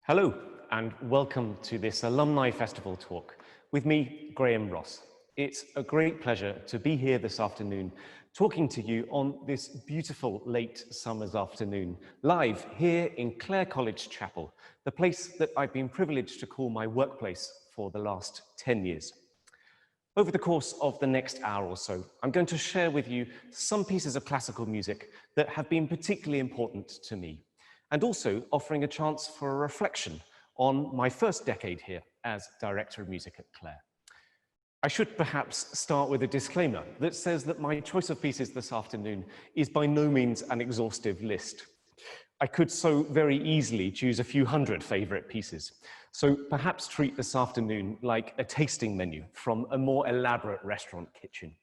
Hello, and welcome to this Alumni Festival talk with me, Graham Ross. It's a great pleasure to be here this afternoon, talking to you on this beautiful late summer's afternoon, live here in Clare College Chapel, the place that I've been privileged to call my workplace for the last 10 years. Over the course of the next hour or so, I'm going to share with you some pieces of classical music that have been particularly important to me, and also offering a chance for a reflection on my first decade here as Director of Music at Clare. I should perhaps start with a disclaimer that says that my choice of pieces this afternoon is by no means an exhaustive list. I could so very easily choose a few hundred favourite pieces, so perhaps treat this afternoon like a tasting menu from a more elaborate restaurant kitchen.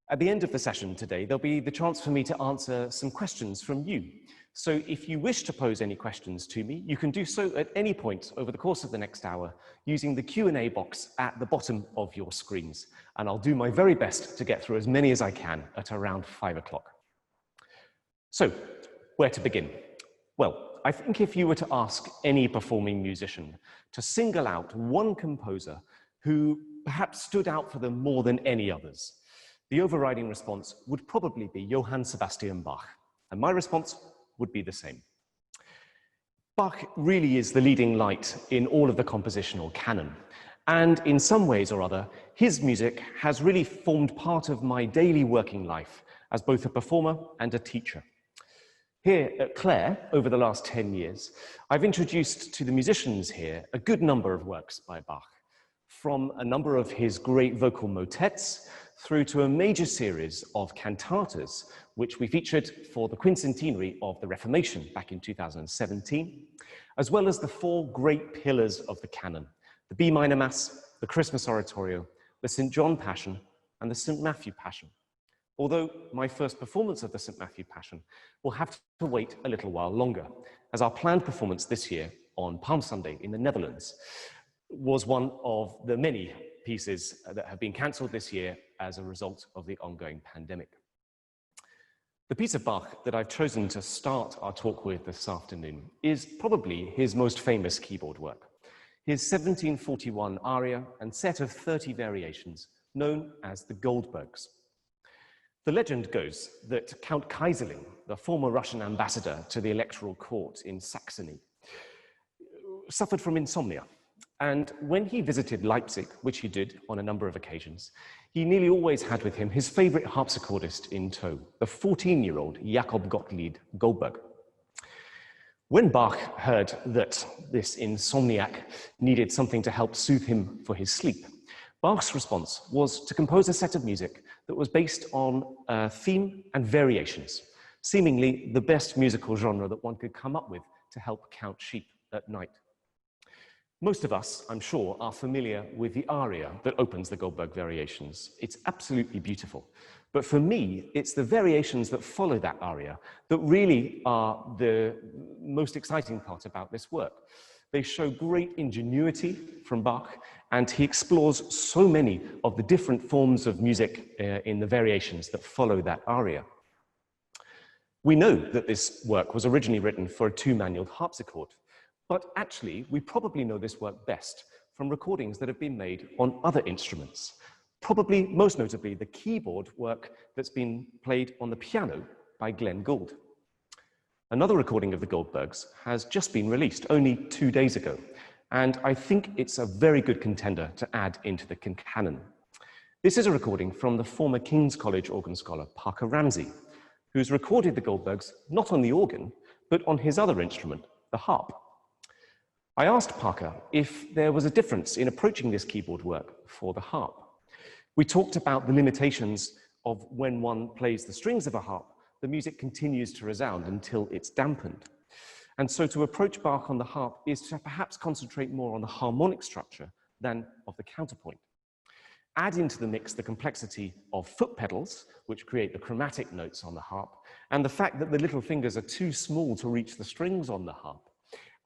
At the end of the session today, there'll be the chance for me to answer some questions from you. So if you wish to pose any questions to me, you can do so at any point over the course of the next hour using the Q&A box at the bottom of your screens. And I'll do my very best to get through as many as I can at around 5 o'clock. So, where to begin? Well, I think if you were to ask any performing musician to single out one composer who perhaps stood out for them more than any others, the overriding response would probably be Johann Sebastian Bach. And my response would be the same. Bach really is the leading light in all of the compositional canon. And in some ways or other, his music has really formed part of my daily working life as both a performer and a teacher. Here at Clare, over the last 10 years, I've introduced to the musicians here a good number of works by Bach, from a number of his great vocal motets through to a major series of cantatas, which we featured for the quincentenary of the Reformation back in 2017, as well as the four great pillars of the canon, the B minor Mass, the Christmas Oratorio, the St. John Passion, and the St. Matthew Passion. Although my first performance of the St. Matthew Passion will have to wait a little while longer, as our planned performance this year on Palm Sunday in the Netherlands was one of the many pieces that have been cancelled this year as a result of the ongoing pandemic. The piece of Bach that I've chosen to start our talk with this afternoon is probably his most famous keyboard work, his 1741 aria and set of 30 variations known as the Goldbergs. The legend goes that Count Kaiserling, the former Russian ambassador to the electoral court in Saxony, suffered from insomnia. And when he visited Leipzig, which he did on a number of occasions, he nearly always had with him his favorite harpsichordist in tow, the 14-year-old Jakob Gottlieb Goldberg. When Bach heard that this insomniac needed something to help soothe him for his sleep, Bach's response was to compose a set of music that was based on theme and variations, seemingly the best musical genre that one could come up with to help count sheep at night. Most of us, I'm sure, are familiar with the aria that opens the Goldberg variations. It's absolutely beautiful. But for me, it's the variations that follow that aria that really are the most exciting part about this work. They show great ingenuity from Bach, and he explores so many of the different forms of music in the variations that follow that aria. We know that this work was originally written for a two-manual harpsichord, but actually, we probably know this work best from recordings that have been made on other instruments, probably most notably the keyboard work that's been played on the piano by Glenn Gould. Another recording of the Goldbergs has just been released only 2 days ago, and I think it's a very good contender to add into the canon. This is a recording from the former King's College organ scholar Parker Ramsey, who's recorded the Goldbergs not on the organ, but on his other instrument, the harp. I asked Parker if there was a difference in approaching this keyboard work for the harp. We talked about the limitations of when one plays the strings of a harp, the music continues to resound until it's dampened. And so to approach Bach on the harp is to perhaps concentrate more on the harmonic structure than of the counterpoint. Add into the mix the complexity of foot pedals, which create the chromatic notes on the harp, and the fact that the little fingers are too small to reach the strings on the harp.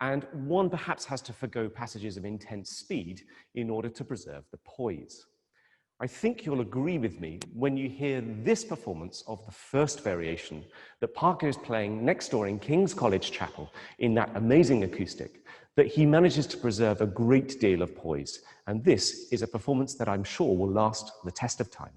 And one perhaps has to forgo passages of intense speed in order to preserve the poise. I think you'll agree with me when you hear this performance of the first variation that Parker is playing next door in King's College Chapel in that amazing acoustic, that he manages to preserve a great deal of poise, and this is a performance that I'm sure will last the test of time.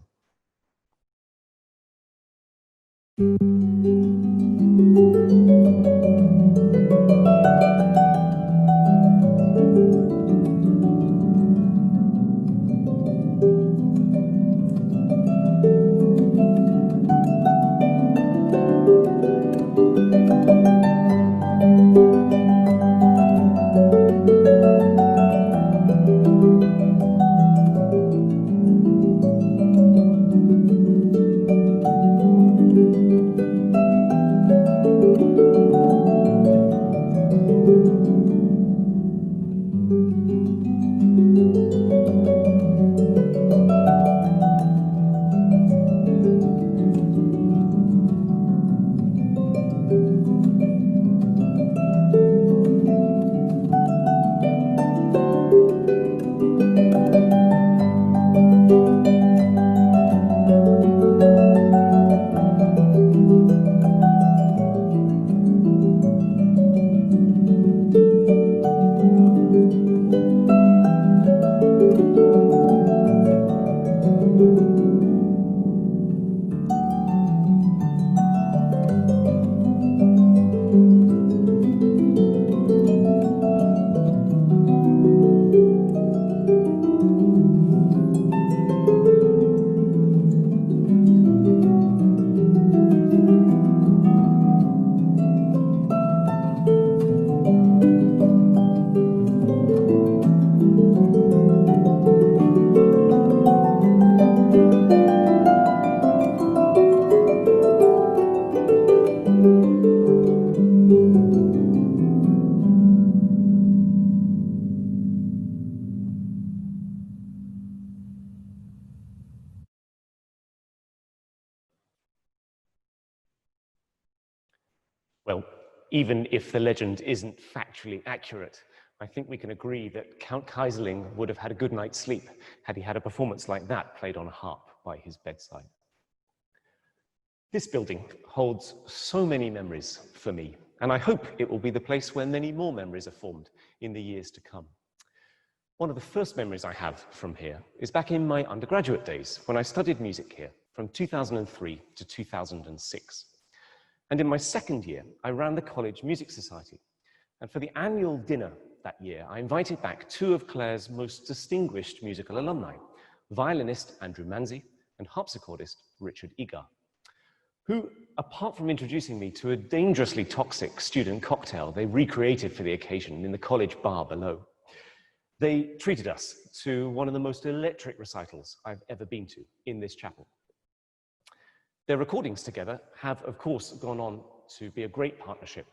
Well, even if the legend isn't factually accurate, I think we can agree that Count Kaiserling would have had a good night's sleep had he had a performance like that played on a harp by his bedside. This building holds so many memories for me, and I hope it will be the place where many more memories are formed in the years to come. One of the first memories I have from here is back in my undergraduate days when I studied music here from 2003 to 2006. And in my second year, I ran the College Music Society. And for the annual dinner that year, I invited back two of Clare's most distinguished musical alumni, violinist Andrew Manzi and harpsichordist Richard Egar, who, apart from introducing me to a dangerously toxic student cocktail they recreated for the occasion in the college bar below, they treated us to one of the most electric recitals I've ever been to in this chapel. Their recordings together have, of course, gone on to be a great partnership.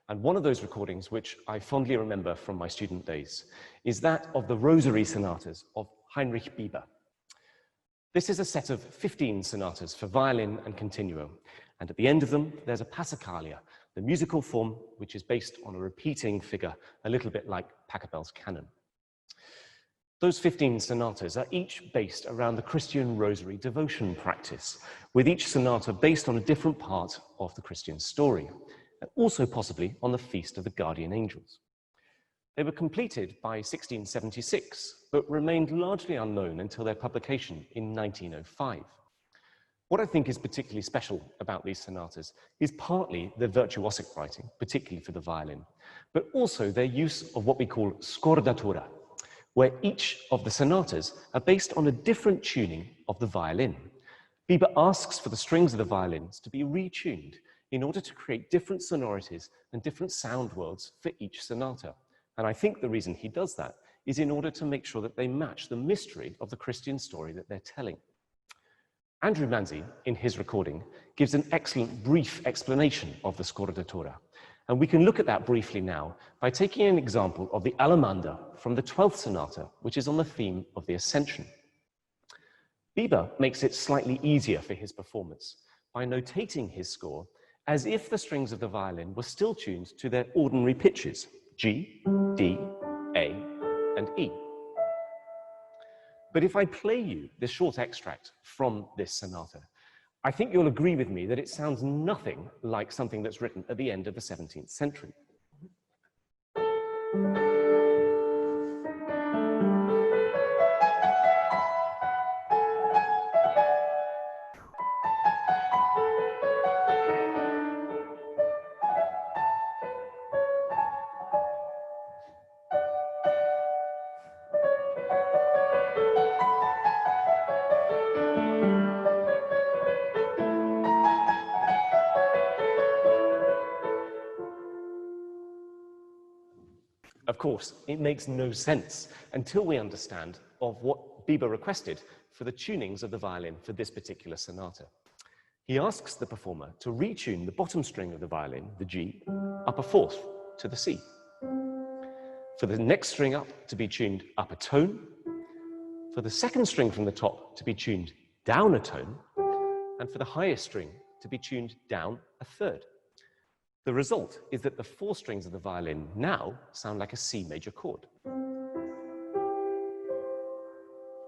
And one of those recordings, which I fondly remember from my student days, is that of the Rosary Sonatas of Heinrich Bieber. This is a set of 15 sonatas for violin and continuo. And at the end of them, there's a Passacaglia, the musical form which is based on a repeating figure, a little bit like Pachelbel's canon. Those 15 sonatas are each based around the Christian Rosary devotion practice, with each sonata based on a different part of the Christian story, and also possibly on the Feast of the Guardian Angels. They were completed by 1676, but remained largely unknown until their publication in 1905. What I think is particularly special about these sonatas is partly their virtuosic writing, particularly for the violin, but also their use of what we call scordatura, where each of the sonatas are based on a different tuning of the violin. Bieber asks for the strings of the violins to be retuned in order to create different sonorities and different sound worlds for each sonata. And I think the reason he does that is in order to make sure that they match the mystery of the Christian story that they're telling. Andrew Manzi, in his recording, gives an excellent brief explanation of the scordatura. And we can look at that briefly now by taking an example of the Allemande from the 12th sonata, which is on the theme of the Ascension. Bieber makes it slightly easier for his performance by notating his score as if the strings of the violin were still tuned to their ordinary pitches, G, D, A, and E. But if I play you this short extract from this sonata, I think you'll agree with me that it sounds nothing like something that's written at the end of the 17th century. Of course, it makes no sense until we understand of what Bieber requested for the tunings of the violin for this particular sonata. He asks the performer to retune the bottom string of the violin, the G, up a fourth to the C. For the next string up to be tuned up a tone, for the second string from the top to be tuned down a tone, and for the highest string to be tuned down a third. The result is that the four strings of the violin now sound like a C major chord.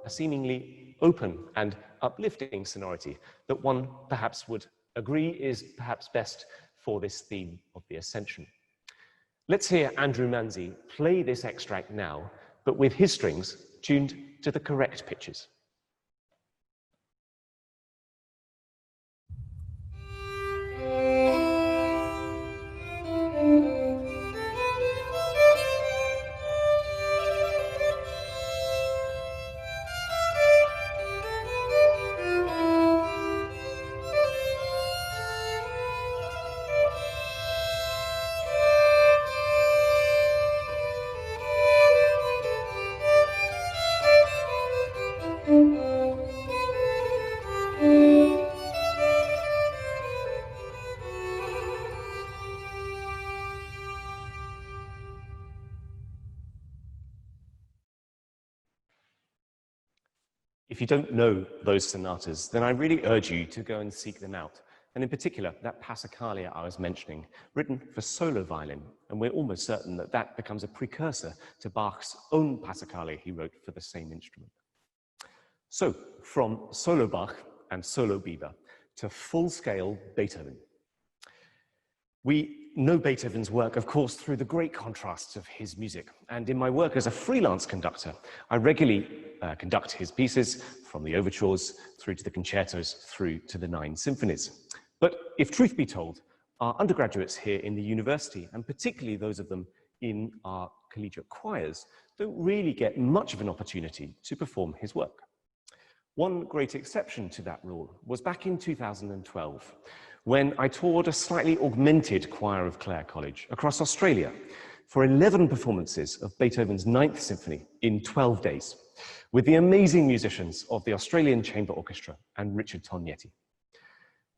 A seemingly open and uplifting sonority that one perhaps would agree is perhaps best for this theme of the Ascension. Let's hear Andrew Manzi play this extract now, but with his strings tuned to the correct pitches. If you don't know those sonatas, then I really urge you to go and seek them out. And in particular, that Passacaglia I was mentioning, written for solo violin. And we're almost certain that that becomes a precursor to Bach's own Passacaglia he wrote for the same instrument. So, from solo Bach and solo Bieber to full-scale Beethoven. We know Beethoven's work, of course, through the great contrasts of his music. And in my work as a freelance conductor, I regularly conduct his pieces from the overtures through to the concertos through to the 9 symphonies. But if truth be told, our undergraduates here in the university, and particularly those of them in our collegiate choirs, don't really get much of an opportunity to perform his work. One great exception to that rule was back in 2012, when I toured a slightly augmented choir of Clare College across Australia for 11 performances of Beethoven's 9th Symphony in 12 days, with the amazing musicians of the Australian Chamber Orchestra and Richard Tognetti.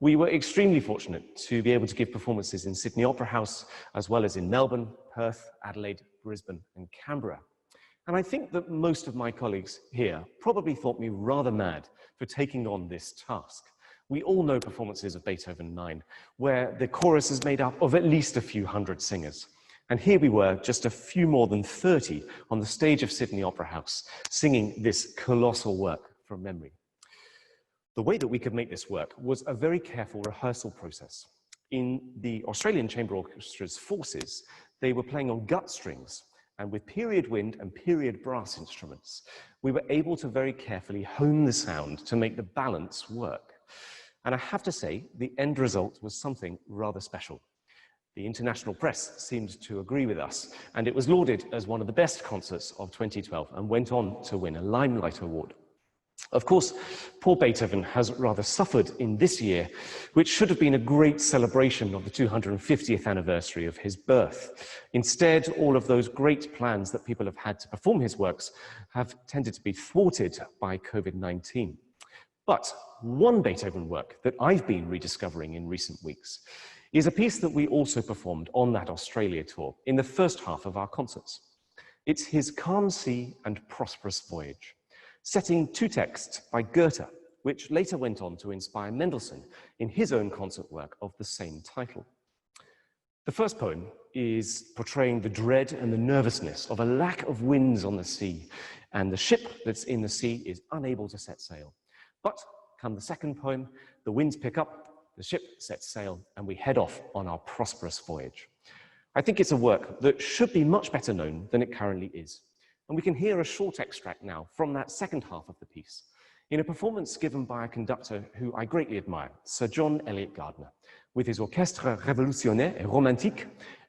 We were extremely fortunate to be able to give performances in Sydney Opera House, as well as in Melbourne, Perth, Adelaide, Brisbane, and Canberra. And I think that most of my colleagues here probably thought me rather mad for taking on this task. We all know performances of Beethoven 9, where the chorus is made up of at least a few hundred singers. And here we were, just a few more than 30 on the stage of Sydney Opera House, singing this colossal work from memory. The way that we could make this work was a very careful rehearsal process. In the Australian Chamber Orchestra's forces, they were playing on gut strings, and with period wind and period brass instruments, we were able to very carefully hone the sound to make the balance work. And I have to say, the end result was something rather special. The international press seemed to agree with us, and it was lauded as one of the best concerts of 2012 and went on to win a Limelight Award. Of course, poor Beethoven has rather suffered in this year, which should have been a great celebration of the 250th anniversary of his birth. Instead, all of those great plans that people have had to perform his works have tended to be thwarted by COVID-19. But one Beethoven work that I've been rediscovering in recent weeks is a piece that we also performed on that Australia tour in the first half of our concerts. It's his Calm Sea and Prosperous Voyage, setting two texts by Goethe, which later went on to inspire Mendelssohn in his own concert work of the same title. The first poem is portraying the dread and the nervousness of a lack of winds on the sea, and the ship that's in the sea is unable to set sail. But come the second poem, the winds pick up, the ship sets sail, and we head off on our prosperous voyage. I think it's a work that should be much better known than it currently is. And we can hear a short extract now from that second half of the piece, in a performance given by a conductor who I greatly admire, Sir John Eliot Gardiner, with his Orchestre Révolutionnaire et Romantique,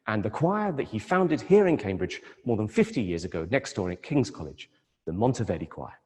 and the choir that he founded here in Cambridge more than 50 years ago, next door at King's College, the Monteverdi Choir.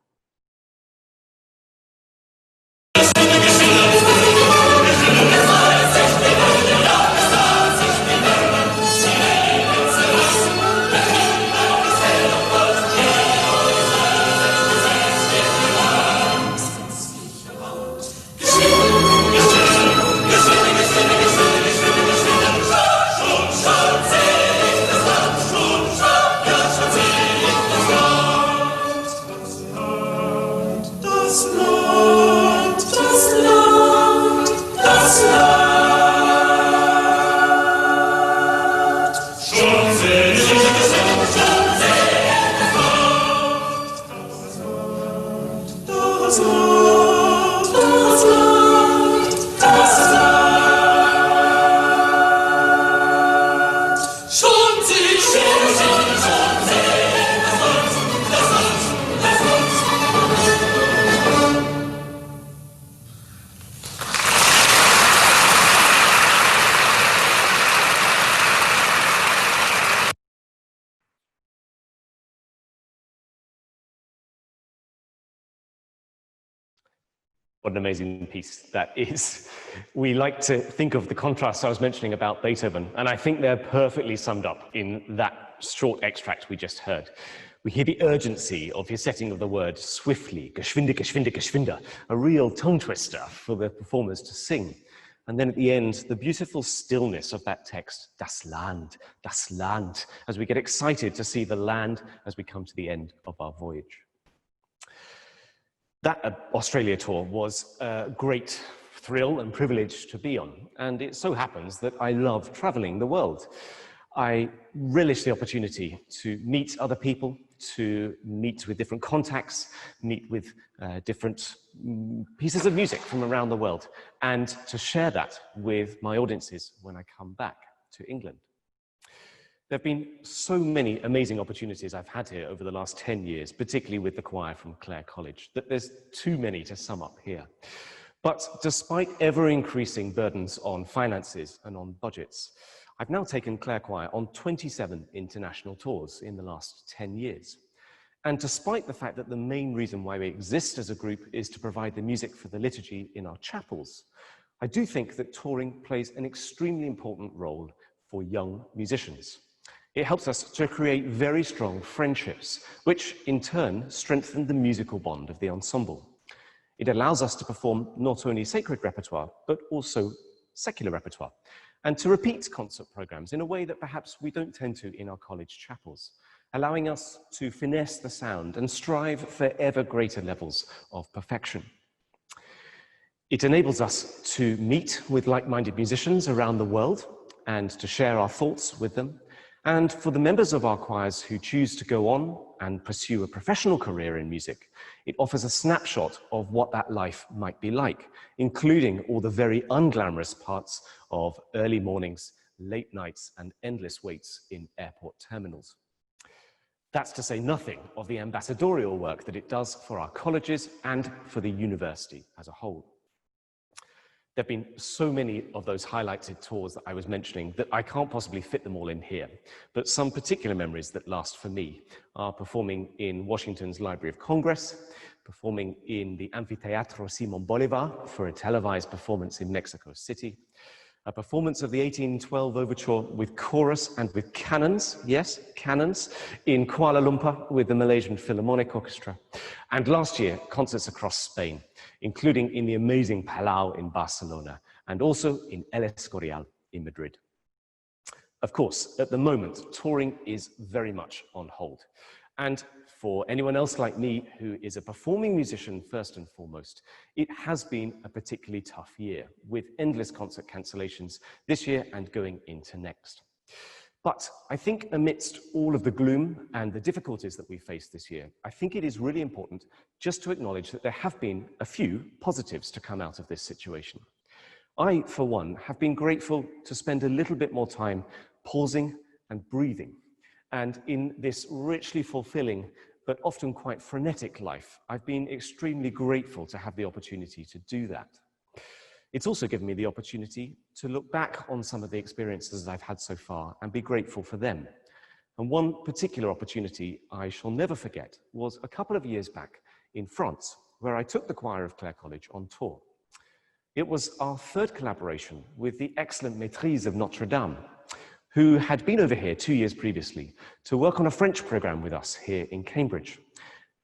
What an amazing piece that is. We like to think of the contrasts I was mentioning about Beethoven, and I think they're perfectly summed up in that short extract we just heard. We hear the urgency of his setting of the word swiftly, geschwinde, geschwinde, geschwinde, a real tongue twister for the performers to sing. And then at the end, the beautiful stillness of that text, das Land, as we get excited to see the land as we come to the end of our voyage. That Australia tour was a great thrill and privilege to be on, and it so happens that I love traveling the world. I relish the opportunity to meet other people, to meet with different contacts, meet with different pieces of music from around the world, and to share that with my audiences when I come back to England. There have been so many amazing opportunities I've had here over the last 10 years, particularly with the choir from Clare College, that there's too many to sum up here. But despite ever-increasing burdens on finances and on budgets, I've now taken Clare Choir on 27 international tours in the last 10 years. And despite the fact that the main reason why we exist as a group is to provide the music for the liturgy in our chapels, I do think that touring plays an extremely important role for young musicians. It helps us to create very strong friendships, which in turn strengthen the musical bond of the ensemble. It allows us to perform not only sacred repertoire, but also secular repertoire, and to repeat concert programs in a way that perhaps we don't tend to in our college chapels, allowing us to finesse the sound and strive for ever greater levels of perfection. It enables us to meet with like-minded musicians around the world and to share our thoughts with them. And for the members of our choirs who choose to go on and pursue a professional career in music, it offers a snapshot of what that life might be like, including all the very unglamorous parts of early mornings, late nights, and endless waits in airport terminals. That's to say nothing of the ambassadorial work that it does for our colleges and for the university as a whole. There have been so many of those highlighted tours that I was mentioning that I can't possibly fit them all in here, but some particular memories that last for me are performing in Washington's Library of Congress, performing in the Amphitheatro Simón Bolívar for a televised performance in Mexico City, a performance of the 1812 Overture with chorus and with cannons, yes, cannons, in Kuala Lumpur with the Malaysian Philharmonic Orchestra, and last year, concerts across Spain, including in the amazing Palau in Barcelona, and also in El Escorial in Madrid. Of course, at the moment, touring is very much on hold. And for anyone else like me who is a performing musician first and foremost, it has been a particularly tough year with endless concert cancellations this year and going into next. But I think amidst all of the gloom and the difficulties that we faced this year, I think it is really important just to acknowledge that there have been a few positives to come out of this situation. I, for one, have been grateful to spend a little bit more time pausing and breathing. And in this richly fulfilling, but often quite frenetic life, I've been extremely grateful to have the opportunity to do that. It's also given me the opportunity to look back on some of the experiences I've had so far and be grateful for them. And one particular opportunity I shall never forget was a couple of years back in France, where I took the choir of Clare College on tour. It was our third collaboration with the excellent maîtrise of Notre Dame, who had been over here 2 years previously to work on a French program with us here in Cambridge.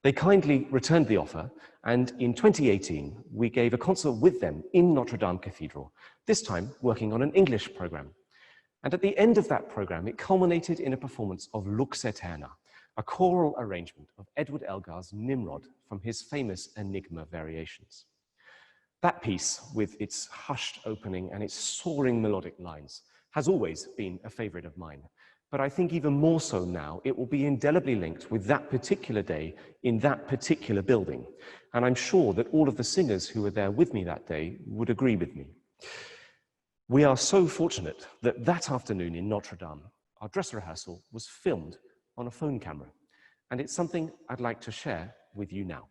They kindly returned the offer, and in 2018, we gave a concert with them in Notre Dame Cathedral, this time working on an English program. And at the end of that program, it culminated in a performance of Lux Aeterna, a choral arrangement of Edward Elgar's Nimrod from his famous Enigma variations. That piece, with its hushed opening and its soaring melodic lines, has always been a favorite of mine. But I think even more so now, it will be indelibly linked with that particular day in that particular building. And I'm sure that all of the singers who were there with me that day would agree with me. We are so fortunate that that afternoon in Notre Dame, our dress rehearsal was filmed on a phone camera. And it's something I'd like to share with you now.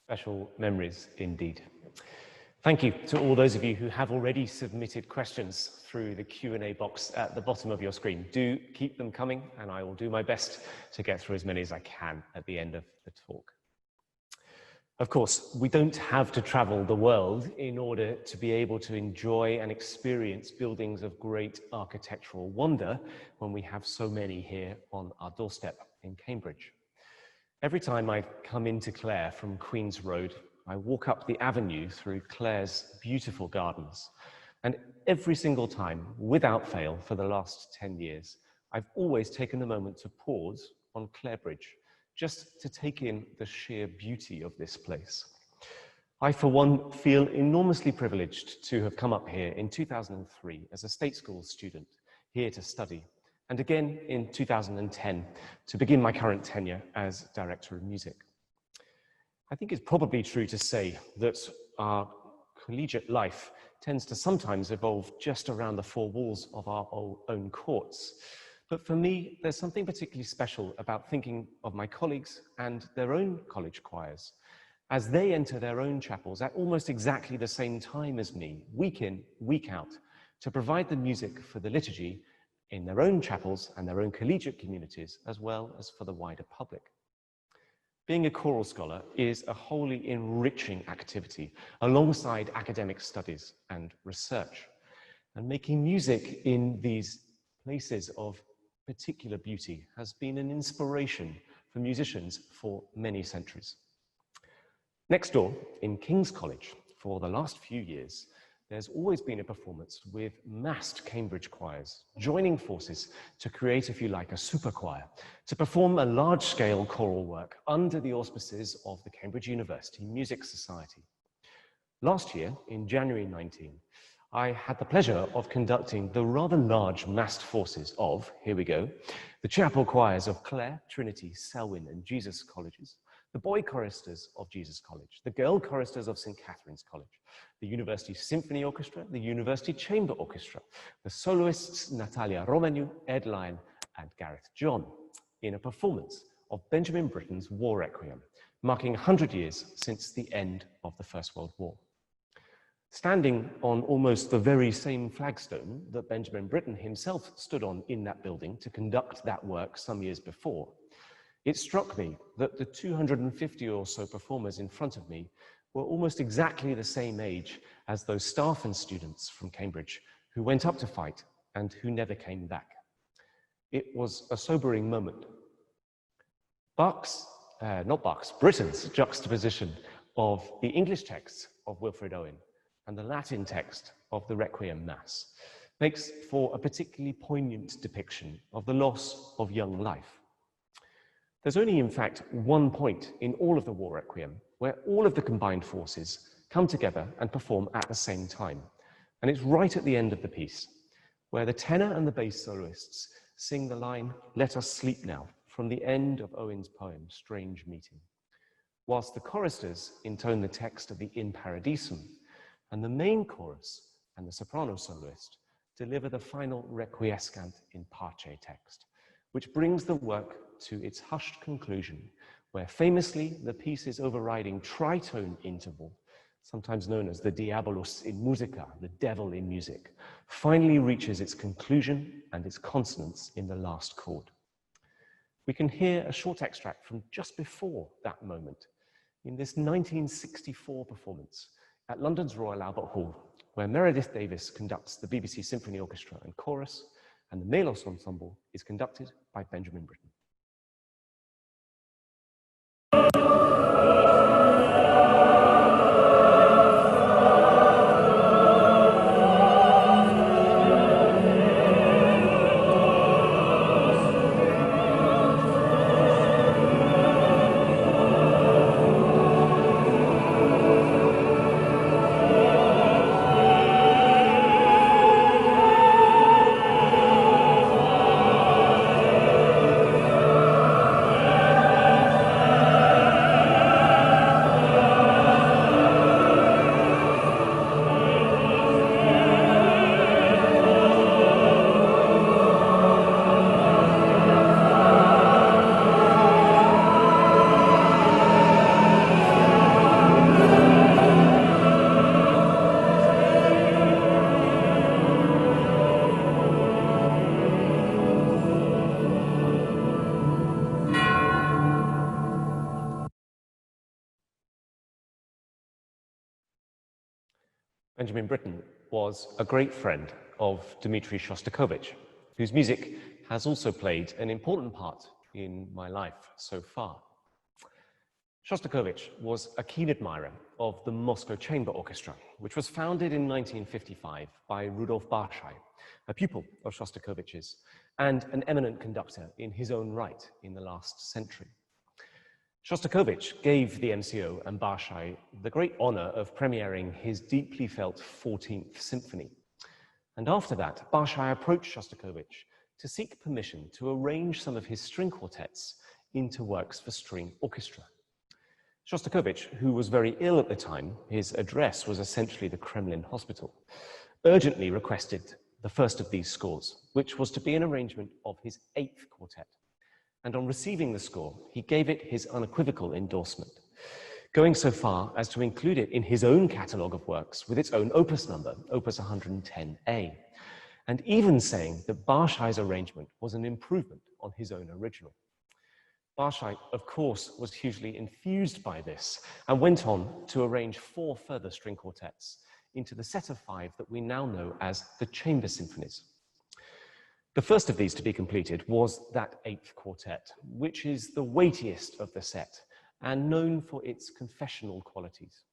Special memories indeed. Thank you to all those of you who have already submitted questions through the Q&A box at the bottom of your screen. Do keep them coming, and I will do my best to get through as many as I can at the end of the talk. Of course, we don't have to travel the world in order to be able to enjoy and experience buildings of great architectural wonder when we have so many here on our doorstep in Cambridge. Every time I come into Clare from Queen's Road, I walk up the avenue through Clare's beautiful gardens. And every single time, without fail, for the last 10 years, I've always taken a moment to pause on Clare Bridge, just to take in the sheer beauty of this place. I, for one, feel enormously privileged to have come up here in 2003 as a state school student, here to study, and again in 2010 to begin my current tenure as Director of Music. I think it's probably true to say that our collegiate life tends to sometimes evolve just around the four walls of our own courts. But for me, there's something particularly special about thinking of my colleagues and their own college choirs as they enter their own chapels at almost exactly the same time as me, week in, week out, to provide the music for the liturgy in their own chapels and their own collegiate communities, as well as for the wider public. Being a choral scholar is a wholly enriching activity alongside academic studies and research. And making music in these places of particular beauty has been an inspiration for musicians for many centuries. Next door, in King's College, for the last few years, there's always been a performance with massed Cambridge choirs, joining forces to create, if you like, a super choir, to perform a large-scale choral work under the auspices of the Cambridge University Music Society. Last year, in January 19, I had the pleasure of conducting the rather large massed forces of, here we go, the chapel choirs of Clare, Trinity, Selwyn and Jesus Colleges, the boy choristers of Jesus College, the girl choristers of St. Catherine's College, the University Symphony Orchestra, the University Chamber Orchestra, the soloists Natalia Romanu, Ed Lyon and Gareth John, in a performance of Benjamin Britten's War Requiem, marking 100 years since the end of the First World War. Standing on almost the very same flagstone that Benjamin Britten himself stood on in that building to conduct that work some years before, it struck me that the 250 or so performers in front of me were almost exactly the same age as those staff and students from Cambridge who went up to fight and who never came back. It was a sobering moment. Britten's juxtaposition of the English text of Wilfred Owen and the Latin text of the Requiem Mass makes for a particularly poignant depiction of the loss of young life. There's only, in fact, one point in all of the War Requiem where all of the combined forces come together and perform at the same time. And it's right at the end of the piece, where the tenor and the bass soloists sing the line, "Let us sleep now," from the end of Owen's poem, Strange Meeting, whilst the choristers intone the text of the In Paradisum, and the main chorus and the soprano soloist deliver the final Requiescant in Pace text, which brings the work to its hushed conclusion, where famously the piece's overriding tritone interval, sometimes known as the Diabolus in Musica, the devil in music, finally reaches its conclusion and its consonance in the last chord. We can hear a short extract from just before that moment in this 1964 performance at London's Royal Albert Hall, where Meredith Davis conducts the BBC Symphony Orchestra and Chorus, and the Melos Ensemble is conducted by Benjamin Britten. Benjamin Britten was a great friend of Dmitri Shostakovich, whose music has also played an important part in my life so far. Shostakovich was a keen admirer of the Moscow Chamber Orchestra, which was founded in 1955 by Rudolf Barshai, a pupil of Shostakovich's and an eminent conductor in his own right in the last century. Shostakovich gave the MCO and Barshai the great honor of premiering his deeply felt 14th Symphony. And after that, Barshai approached Shostakovich to seek permission to arrange some of his string quartets into works for string orchestra. Shostakovich, who was very ill at the time, his address was essentially the Kremlin hospital, urgently requested the first of these scores, which was to be an arrangement of his 8th quartet. And on receiving the score, he gave it his unequivocal endorsement, going so far as to include it in his own catalogue of works with its own opus number, opus 110A, and even saying that Barshai's arrangement was an improvement on his own original. Barshai, of course, was hugely enthused by this and went on to arrange 4 further string quartets into the set of 5 that we now know as the Chamber Symphonies. The first of these to be completed was that 8th quartet, which is the weightiest of the set and known for its confessional qualities.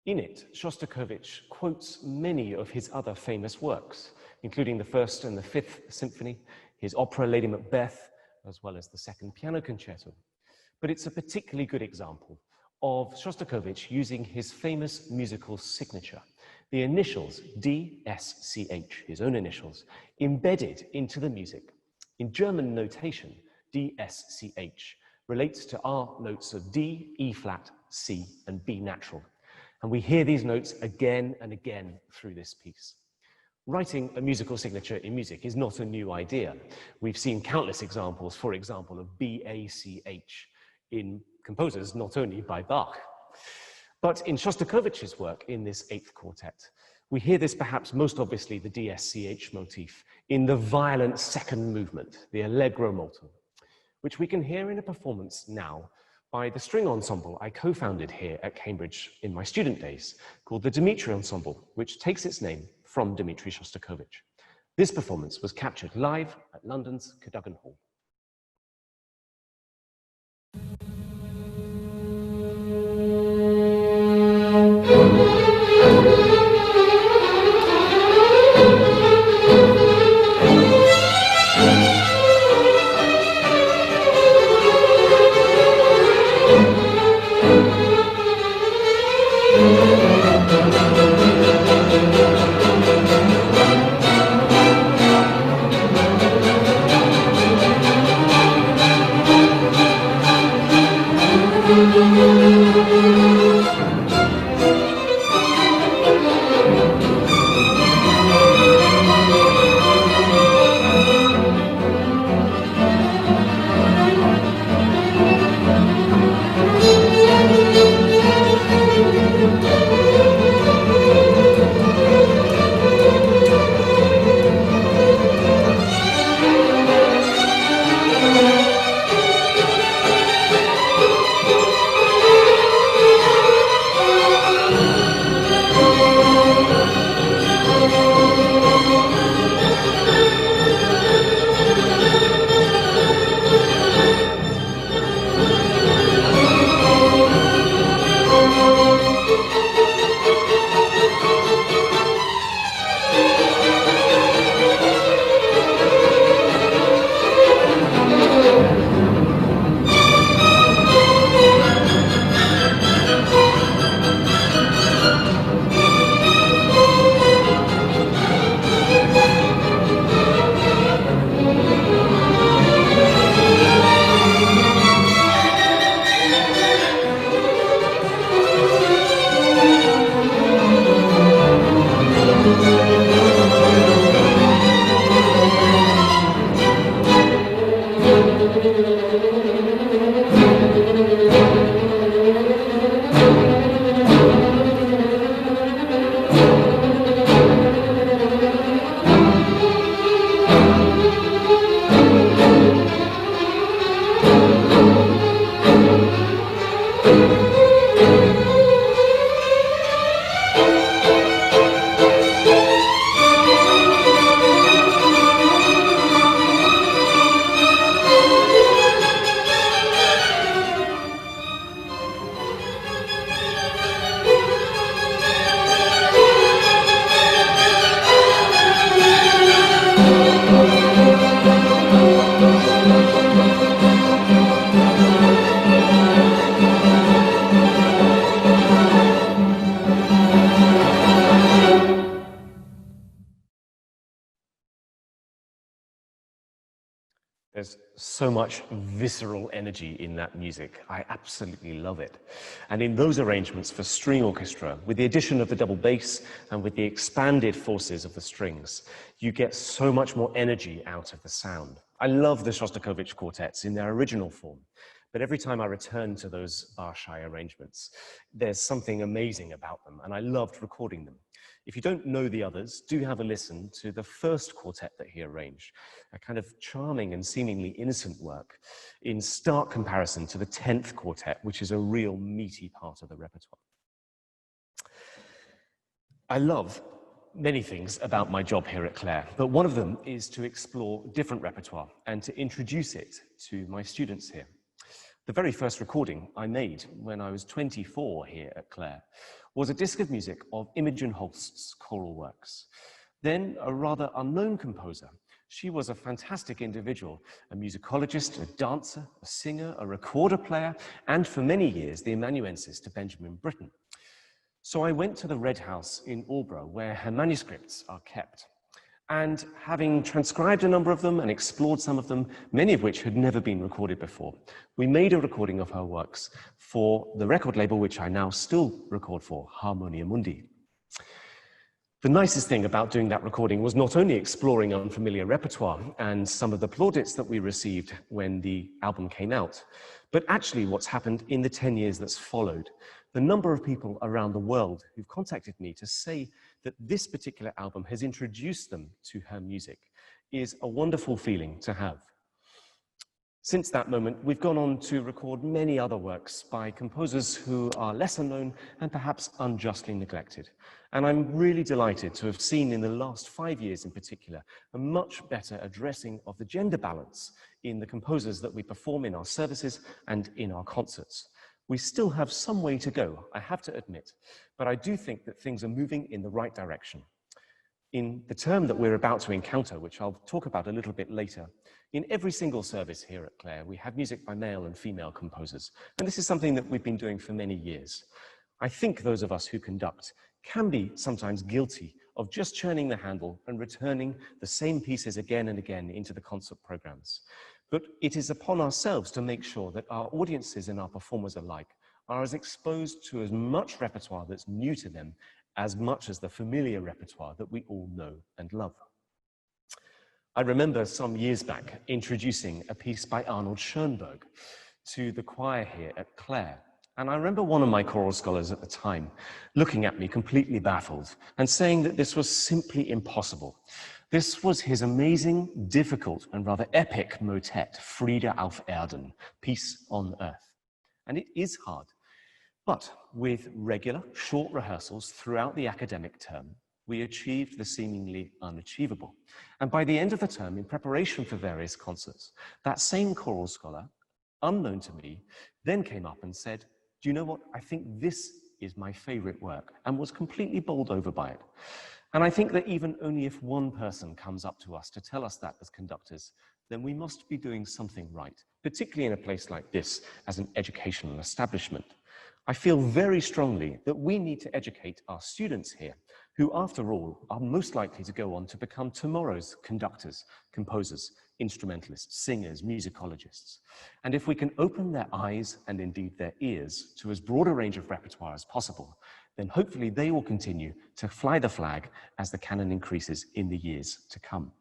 In it, Shostakovich quotes many of his other famous works, including the 1st and the 5th Symphony, his opera Lady Macbeth, as well as the 2nd Piano Concerto. But it's a particularly good example of Shostakovich using his famous musical signature, the initials DSCH, his own initials, embedded into the music. In German notation, DSCH relates to our notes of D, E flat, C, and B natural. And we hear these notes again and again through this piece. Writing a musical signature in music is not a new idea. We've seen countless examples, for example, of BACH in composers not only by Bach. But in Shostakovich's work in this 8th quartet, we hear this perhaps most obviously the DSCH motif in the violent 2nd movement, the Allegro molto, which we can hear in a performance now by the string ensemble I co-founded here at Cambridge in my student days, called the Dmitri Ensemble, which takes its name from Dmitri Shostakovich. This performance was captured live at London's Cadogan Hall. There's so much visceral energy in that music. I absolutely love it. And in those arrangements for string orchestra, with the addition of the double bass and with the expanded forces of the strings, you get so much more energy out of the sound. I love the Shostakovich quartets in their original form, but every time I return to those Barshai arrangements, there's something amazing about them, and I loved recording them. If you don't know the others, do have a listen to the first quartet that he arranged, a kind of charming and seemingly innocent work in stark comparison to the 10th quartet, which is a real meaty part of the repertoire. I love many things about my job here at Clare, but one of them is to explore different repertoire and to introduce it to my students here. The very first recording I made when I was 24 here at Clare was a disc of music of Imogen Holst's choral works. Then a rather unknown composer. She was a fantastic individual, a musicologist, a dancer, a singer, a recorder player, and for many years the amanuensis to Benjamin Britten. So I went to the Red House in Aldborough, where her manuscripts are kept. And having transcribed a number of them and explored some of them, many of which had never been recorded before, we made a recording of her works for the record label, which I now still record for, Harmonia Mundi. The nicest thing about doing that recording was not only exploring unfamiliar repertoire and some of the plaudits that we received when the album came out, but actually what's happened in the 10 years that's followed. The number of people around the world who've contacted me to say that this particular album has introduced them to her music is a wonderful feeling to have. Since that moment, we've gone on to record many other works by composers who are lesser known and perhaps unjustly neglected. And I'm really delighted to have seen in the last 5 years in particular, a much better addressing of the gender balance in the composers that we perform in our services and in our concerts. We still have some way to go, I have to admit, but I do think that things are moving in the right direction. In the term that we're about to encounter, which I'll talk about a little bit later, in every single service here at Clare, we have music by male and female composers, and this is something that we've been doing for many years. I think those of us who conduct can be sometimes guilty of just churning the handle and returning the same pieces again and again into the concert programs. But it is upon ourselves to make sure that our audiences and our performers alike are as exposed to as much repertoire that's new to them as much as the familiar repertoire that we all know and love. I remember some years back introducing a piece by Arnold Schoenberg to the choir here at Clare. And I remember one of my choral scholars at the time looking at me completely baffled and saying that this was simply impossible. This was his amazing, difficult, and rather epic motet, Friede auf Erden, Peace on Earth. And it is hard. But with regular, short rehearsals throughout the academic term, we achieved the seemingly unachievable. And by the end of the term, in preparation for various concerts, that same choral scholar, unknown to me, then came up and said, "Do you know what? I think this is my favorite work," and was completely bowled over by it. And I think that even only if one person comes up to us to tell us that as conductors, then we must be doing something right, particularly in a place like this as an educational establishment. I feel very strongly that we need to educate our students here, who after all are most likely to go on to become tomorrow's conductors, composers, instrumentalists, singers, musicologists. And if we can open their eyes and indeed their ears to as broad a range of repertoire as possible, then hopefully they will continue to fly the flag as the canon increases in the years to come.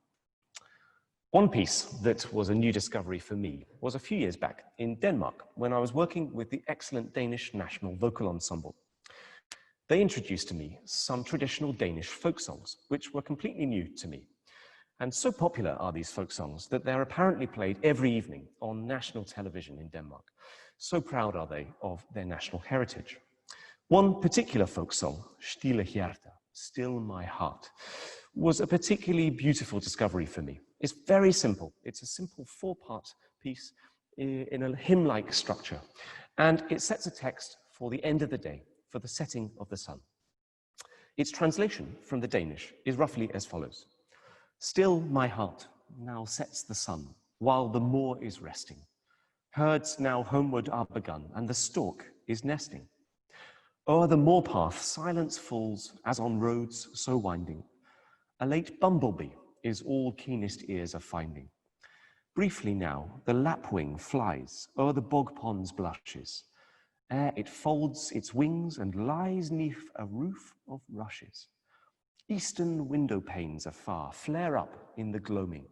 One piece that was a new discovery for me was a few years back in Denmark when I was working with the excellent Danish National Vocal Ensemble. They introduced to me some traditional Danish folk songs, which were completely new to me. And so popular are these folk songs that they're apparently played every evening on national television in Denmark. So proud are they of their national heritage. One particular folk song, Stille Hjerter, Still My Heart, was a particularly beautiful discovery for me. It's very simple. It's a simple 4-part piece in a hymn-like structure. And it sets a text for the end of the day, for the setting of the sun. Its translation from the Danish is roughly as follows. Still my heart now sets the sun, while the moor is resting. Herds now homeward are begun, and the stork is nesting. O'er the moor path silence falls, as on roads so winding. A late bumblebee is all keenest ears are finding. Briefly now, the lapwing flies o'er the bog pond's blushes, ere it folds its wings and lies neath a roof of rushes. Eastern window panes afar flare up in the gloaming.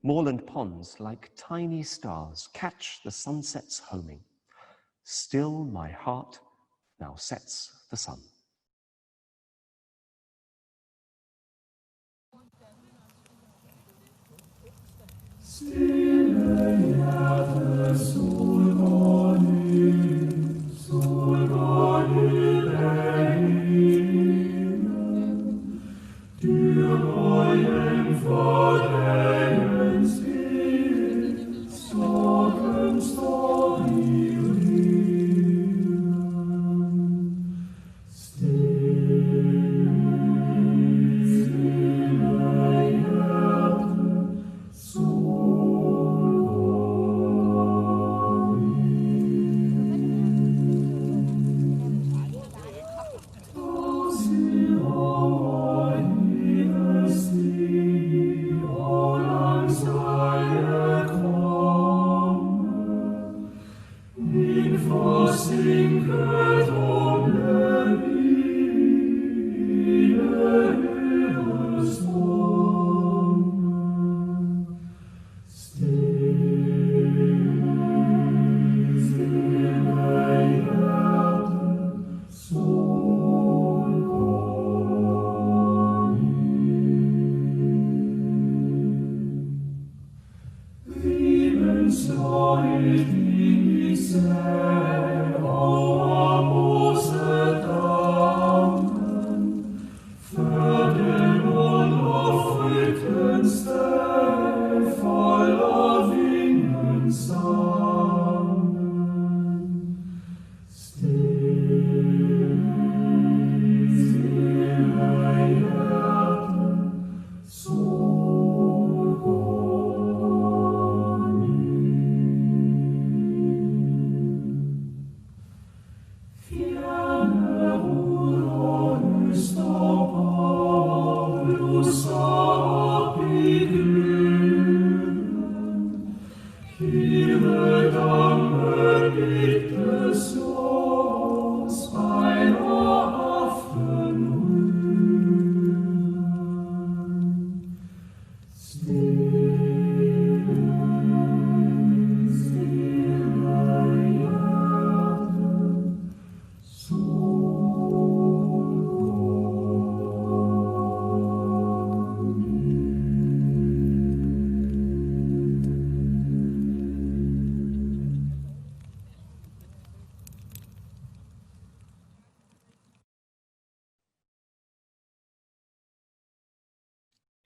Moorland ponds, like tiny stars, catch the sunset's homing. Still my heart now sets the sun.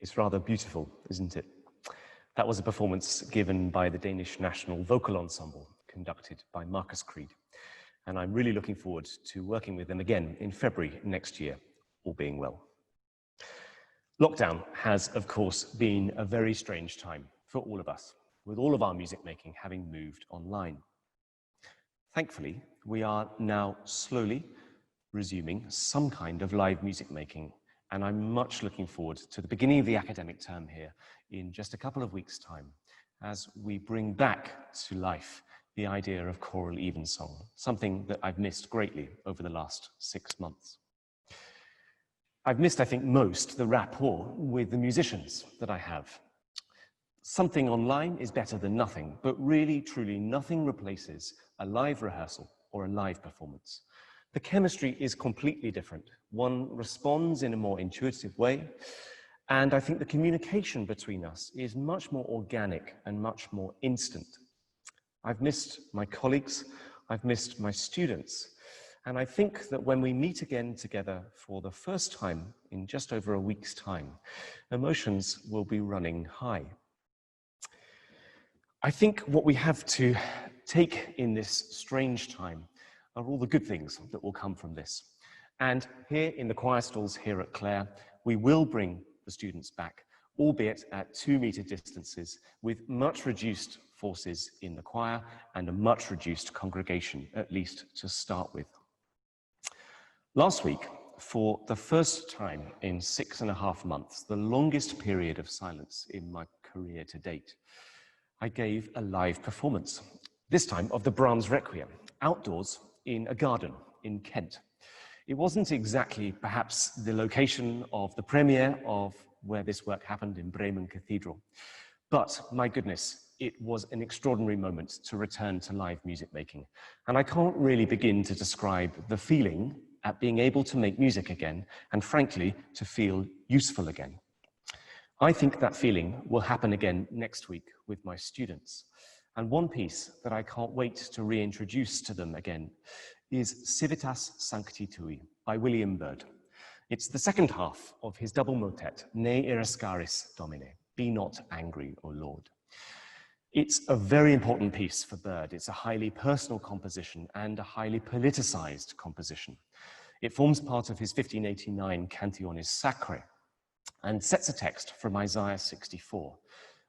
It's rather beautiful, isn't it? That was a performance given by the Danish National Vocal Ensemble, conducted by Marcus Creed. And I'm really looking forward to working with them again in February next year, all being well. Lockdown has, of course, been a very strange time for all of us, with all of our music making having moved online. Thankfully, we are now slowly resuming some kind of live music making, and I'm much looking forward to the beginning of the academic term here in just a couple of weeks' time, as we bring back to life the idea of choral evensong, something that I've missed greatly over the last 6 months. I've missed, I think, most the rapport with the musicians that I have. Something online is better than nothing, but really, truly, nothing replaces a live rehearsal or a live performance. The chemistry is completely different. One responds in a more intuitive way, and I think the communication between us is much more organic and much more instant. I've missed my colleagues, I've missed my students, and I think that when we meet again together for the first time in just over a week's time, emotions will be running high. I think what we have to take in this strange time are all the good things that will come from this. And here in the choir stalls here at Clare, we will bring the students back, albeit at 2-meter distances, with much reduced forces in the choir and a much reduced congregation, at least to start with. Last week, for the first time in 6.5 months, the longest period of silence in my career to date, I gave a live performance, this time of the Brahms Requiem, outdoors in a garden in Kent. It wasn't exactly perhaps the location of the premiere of where this work happened in Bremen Cathedral, but my goodness, it was an extraordinary moment to return to live music making. And I can't really begin to describe the feeling at being able to make music again, and frankly, to feel useful again. I think that feeling will happen again next week with my students. And one piece that I can't wait to reintroduce to them again is Civitas Sancti Tui by William Byrd. It's the second half of his double motet, Ne Irescaris Domine, Be Not Angry, O Lord. It's a very important piece for Byrd. It's a highly personal composition and a highly politicized composition. It forms part of his 1589 Cantiones Sacrae and sets a text from Isaiah 64,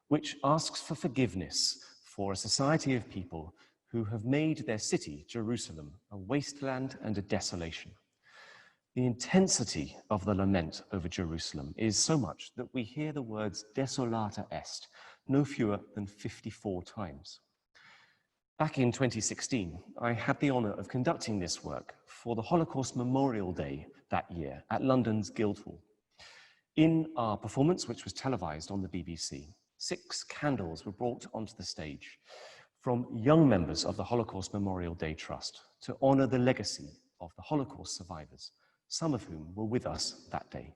which asks for forgiveness for a society of people who have made their city, Jerusalem, a wasteland and a desolation. The intensity of the lament over Jerusalem is so much that we hear the words desolata est no fewer than 54 times. Back in 2016, I had the honor of conducting this work for the Holocaust Memorial Day that year at London's Guildhall. In our performance, which was televised on the BBC, 6 candles were brought onto the stage from young members of the Holocaust Memorial Day Trust to honor the legacy of the Holocaust survivors, some of whom were with us that day.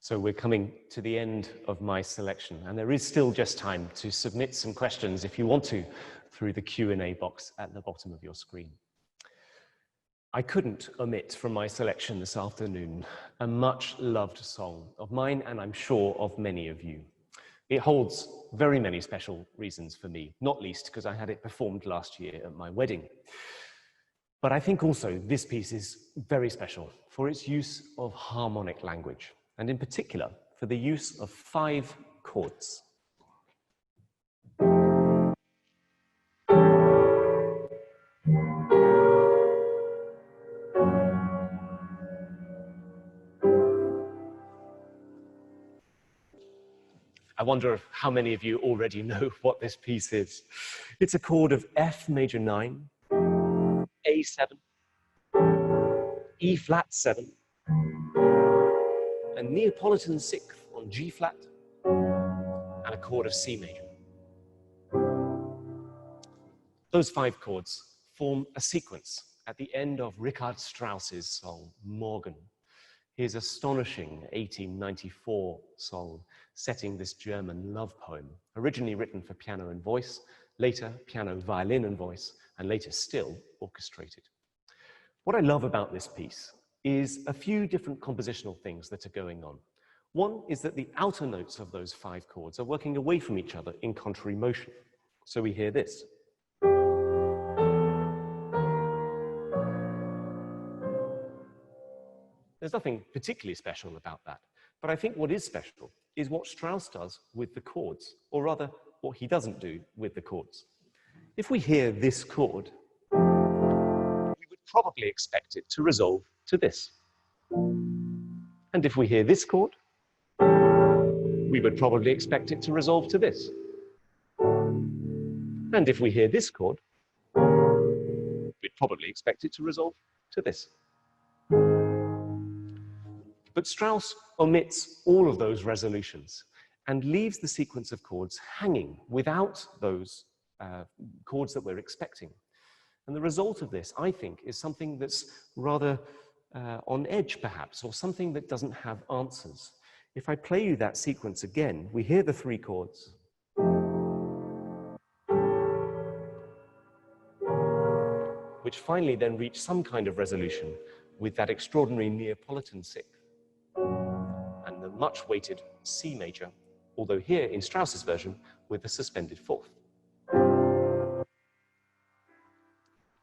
So we're coming to the end of my selection, and there is still just time to submit some questions if you want to through the Q&A box at the bottom of your screen. I couldn't omit from my selection this afternoon a much-loved song of mine, and I'm sure of many of you. It holds very many special reasons for me, not least because I had it performed last year at my wedding. But I think also this piece is very special for its use of harmonic language, and in particular for the use of 5 chords. I wonder how many of you already know what this piece is. It's a chord of F major 9, A7, E flat 7, a Neapolitan 6th on G flat, and a chord of C major. Those 5 chords form a sequence at the end of Richard Strauss's song, Morgen, his astonishing 1894 song setting this German love poem, originally written for piano and voice, later piano, violin and voice, and later still orchestrated. What I love about this piece is a few different compositional things that are going on. One is that the outer notes of those 5 chords are working away from each other in contrary motion. So we hear this. There's nothing particularly special about that, but I think what is special is what Strauss does with the chords, or rather, what he doesn't do with the chords. If we hear this chord, we would probably expect it to resolve to this. And if we hear this chord, we would probably expect it to resolve to this. And if we hear this chord, we'd probably expect it to resolve to this. But Strauss omits all of those resolutions and leaves the sequence of chords hanging without those chords that we're expecting. And the result of this, I think, is something that's rather on edge, perhaps, or something that doesn't have answers. If I play you that sequence again, we hear the three chords. Which finally then reach some kind of resolution with that extraordinary Neapolitan sixth and the much weighted C major, although here in Strauss's version with the suspended fourth,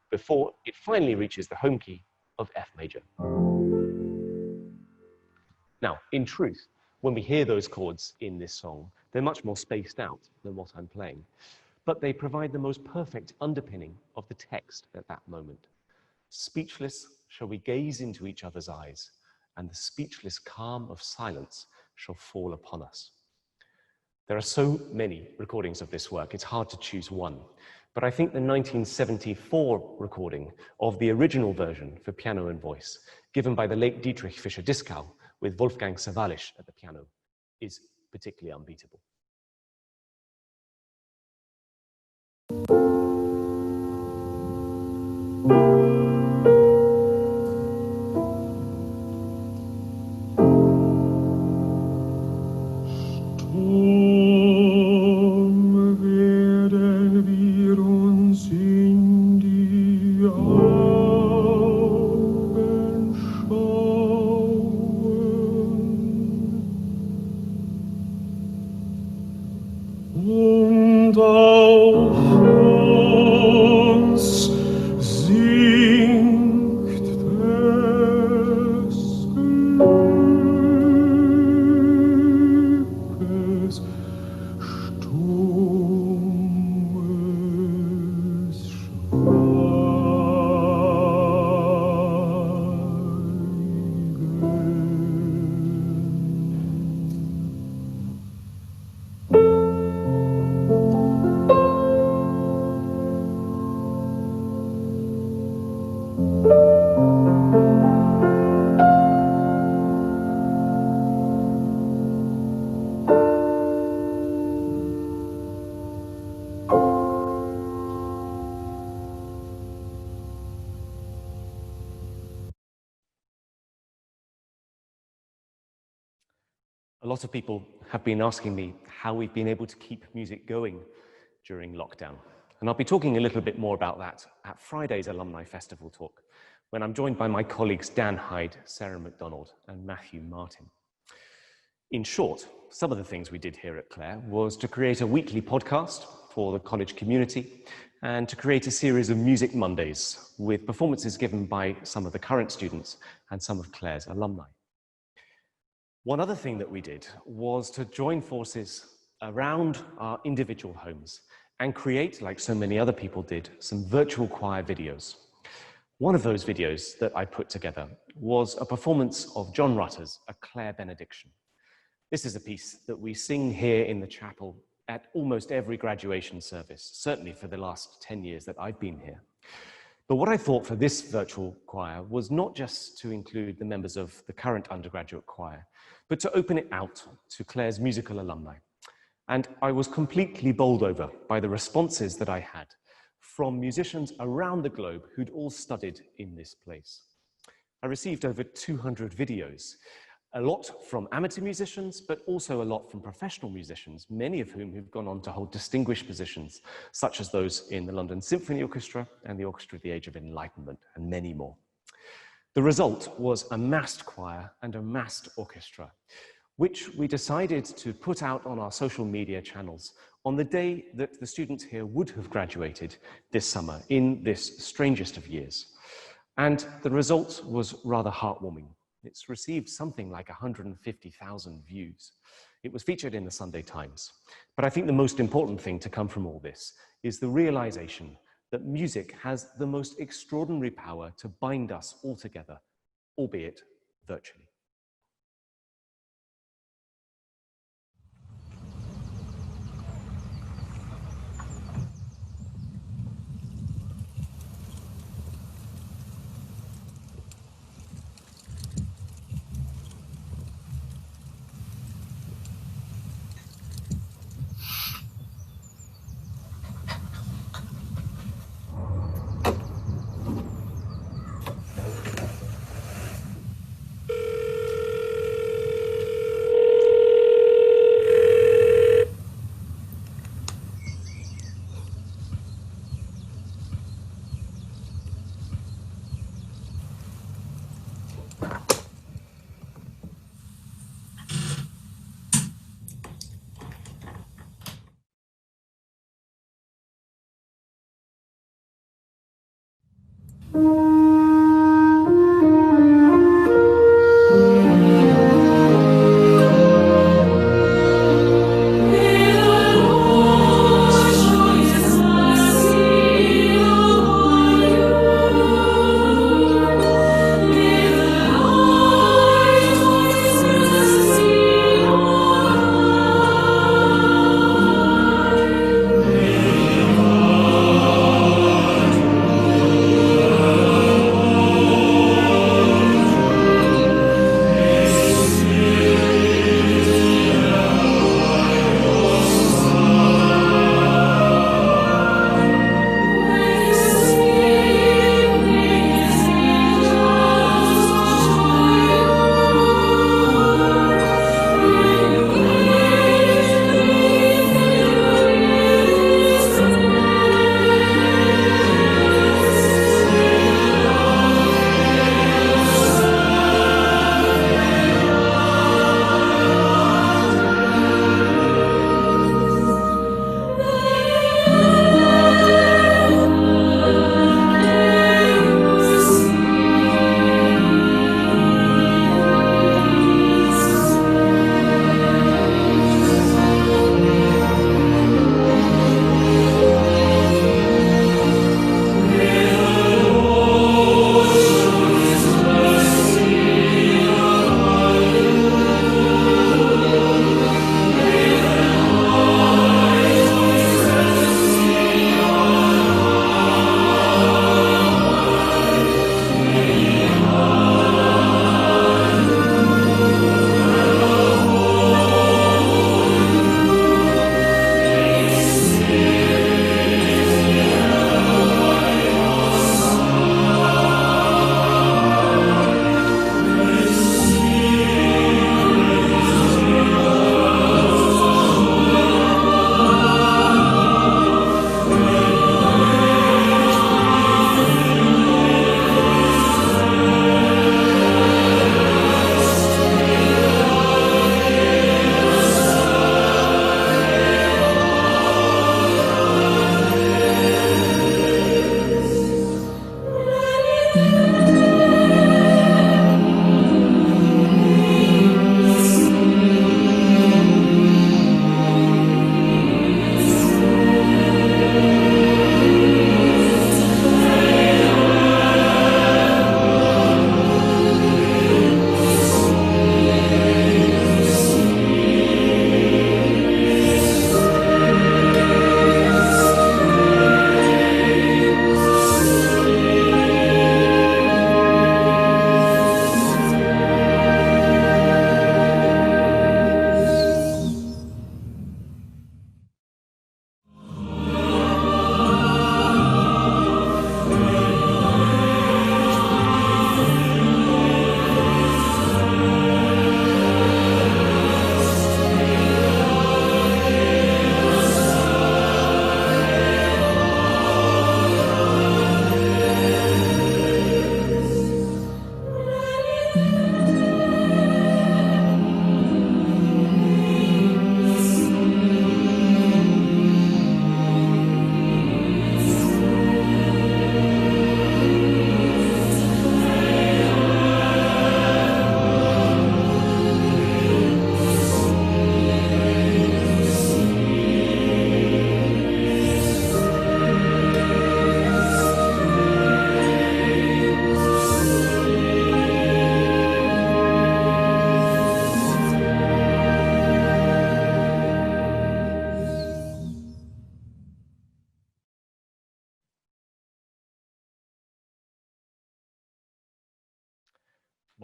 before it finally reaches the home key of F major. Now, in truth, when we hear those chords in this song, they're much more spaced out than what I'm playing, but they provide the most perfect underpinning of the text at that moment. Speechless shall we gaze into each other's eyes, and the speechless calm of silence shall fall upon us. There are so many recordings of this work, it's hard to choose one. But I think the 1974 recording of the original version for piano and voice, given by the late Dietrich Fischer-Dieskau with Wolfgang Sawallisch at the piano, is particularly unbeatable. A lot of people have been asking me how we've been able to keep music going during lockdown. And I'll be talking a little bit more about that at Friday's Alumni Festival talk, when I'm joined by my colleagues Dan Hyde, Sarah MacDonald, and Matthew Martin. In short, some of the things we did here at Clare was to create a weekly podcast for the college community and to create a series of Music Mondays with performances given by some of the current students and some of Clare's alumni. One other thing that we did was to join forces around our individual homes and create, like so many other people did, some virtual choir videos. One of those videos that I put together was a performance of John Rutter's A Clare Benediction. This is a piece that we sing here in the chapel at almost every graduation service, certainly for the last 10 years that I've been here. But what I thought for this virtual choir was not just to include the members of the current undergraduate choir, but to open it out to Clare's musical alumni. And I was completely bowled over by the responses that I had from musicians around the globe who'd all studied in this place. I received over 200 videos, a lot from amateur musicians, but also a lot from professional musicians, many of whom have gone on to hold distinguished positions, such as those in the London Symphony Orchestra and the Orchestra of the Age of Enlightenment, and many more. The result was a massed choir and a massed orchestra, which we decided to put out on our social media channels on the day that the students here would have graduated this summer, in this strangest of years. And the result was rather heartwarming. It's received something like 150,000 views. It was featured in the Sunday Times. But I think the most important thing to come from all this is the realization that music has the most extraordinary power to bind us all together, albeit virtually.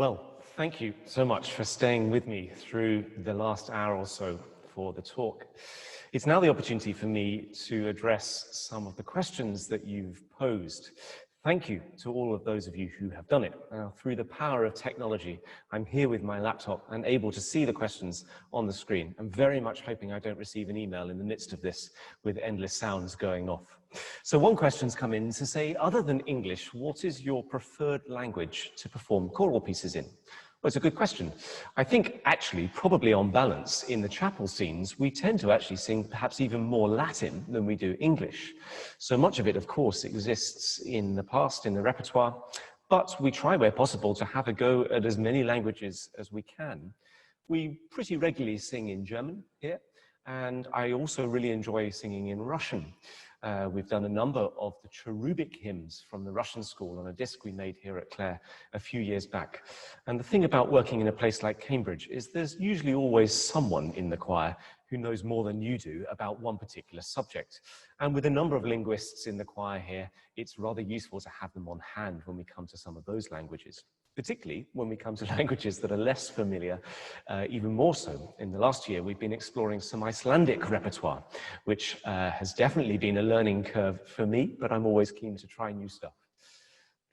Well, thank you so much for staying with me through the last hour or so for the talk. It's now the opportunity for me to address some of the questions that you've posed. Thank you to all of those of you who have done it. Through the power of technology, I'm here with my laptop and able to see the questions on the screen. I'm very much hoping I don't receive an email in the midst of this with endless sounds going off. So one question's come in to say, other than English, what is your preferred language to perform choral pieces in? Well, it's a good question. I think actually, probably on balance, in the chapel scenes, we tend to actually sing perhaps even more Latin than we do English. So much of it, of course, exists in the past, in the repertoire, but we try where possible to have a go at as many languages as we can. We pretty regularly sing in German here, and I also really enjoy singing in Russian. We've done a number of the cherubic hymns from the Russian school on a disc we made here at Clare a few years back. And the thing about working in a place like Cambridge is there's usually always someone in the choir who knows more than you do about one particular subject. And with a number of linguists in the choir here, it's rather useful to have them on hand when we come to some of those languages, particularly when we come to languages that are less familiar, even more so. In the last year, we've been exploring some Icelandic repertoire, which has definitely been a learning curve for me, but I'm always keen to try new stuff.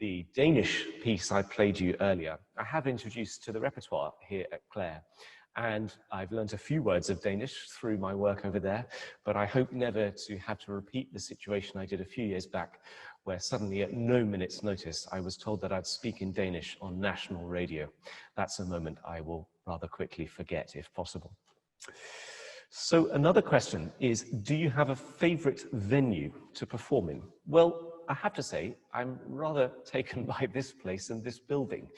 The Danish piece I played you earlier, I have introduced to the repertoire here at Clare, and I've learned a few words of Danish through my work over there, but I hope never to have to repeat the situation I did a few years back, where suddenly at no minute's notice, I was told that I'd speak in Danish on national radio. That's a moment I will rather quickly forget, if possible. So another question is, do you have a favorite venue to perform in? Well, I have to say, I'm rather taken by this place and this building.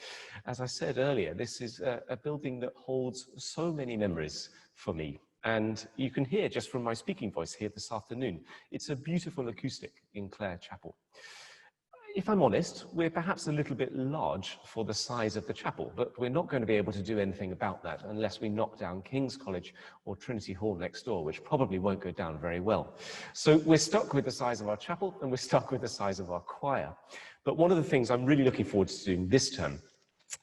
As I said earlier, this is a building that holds so many memories for me. And you can hear just from my speaking voice here this afternoon, it's a beautiful acoustic in Clare Chapel. If I'm honest, we're perhaps a little bit large for the size of the chapel, but we're not going to be able to do anything about that unless we knock down King's College or Trinity Hall next door, which probably won't go down very well. So we're stuck with the size of our chapel and we're stuck with the size of our choir. But one of the things I'm really looking forward to doing this term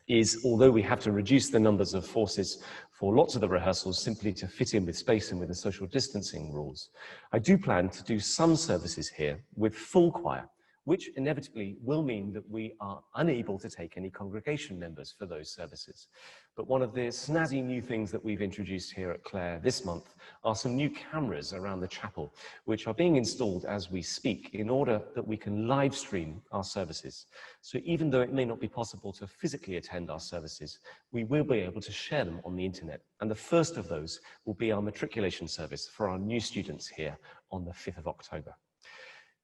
is, although we have to reduce the numbers of forces for lots of the rehearsals simply to fit in with space and with the social distancing rules, I do plan to do some services here with full choir, which inevitably will mean that we are unable to take any congregation members for those services. But one of the snazzy new things that we've introduced here at Clare this month are some new cameras around the chapel, which are being installed as we speak in order that we can live stream our services. So even though it may not be possible to physically attend our services, we will be able to share them on the internet. And the first of those will be our matriculation service for our new students here on the 5th of October.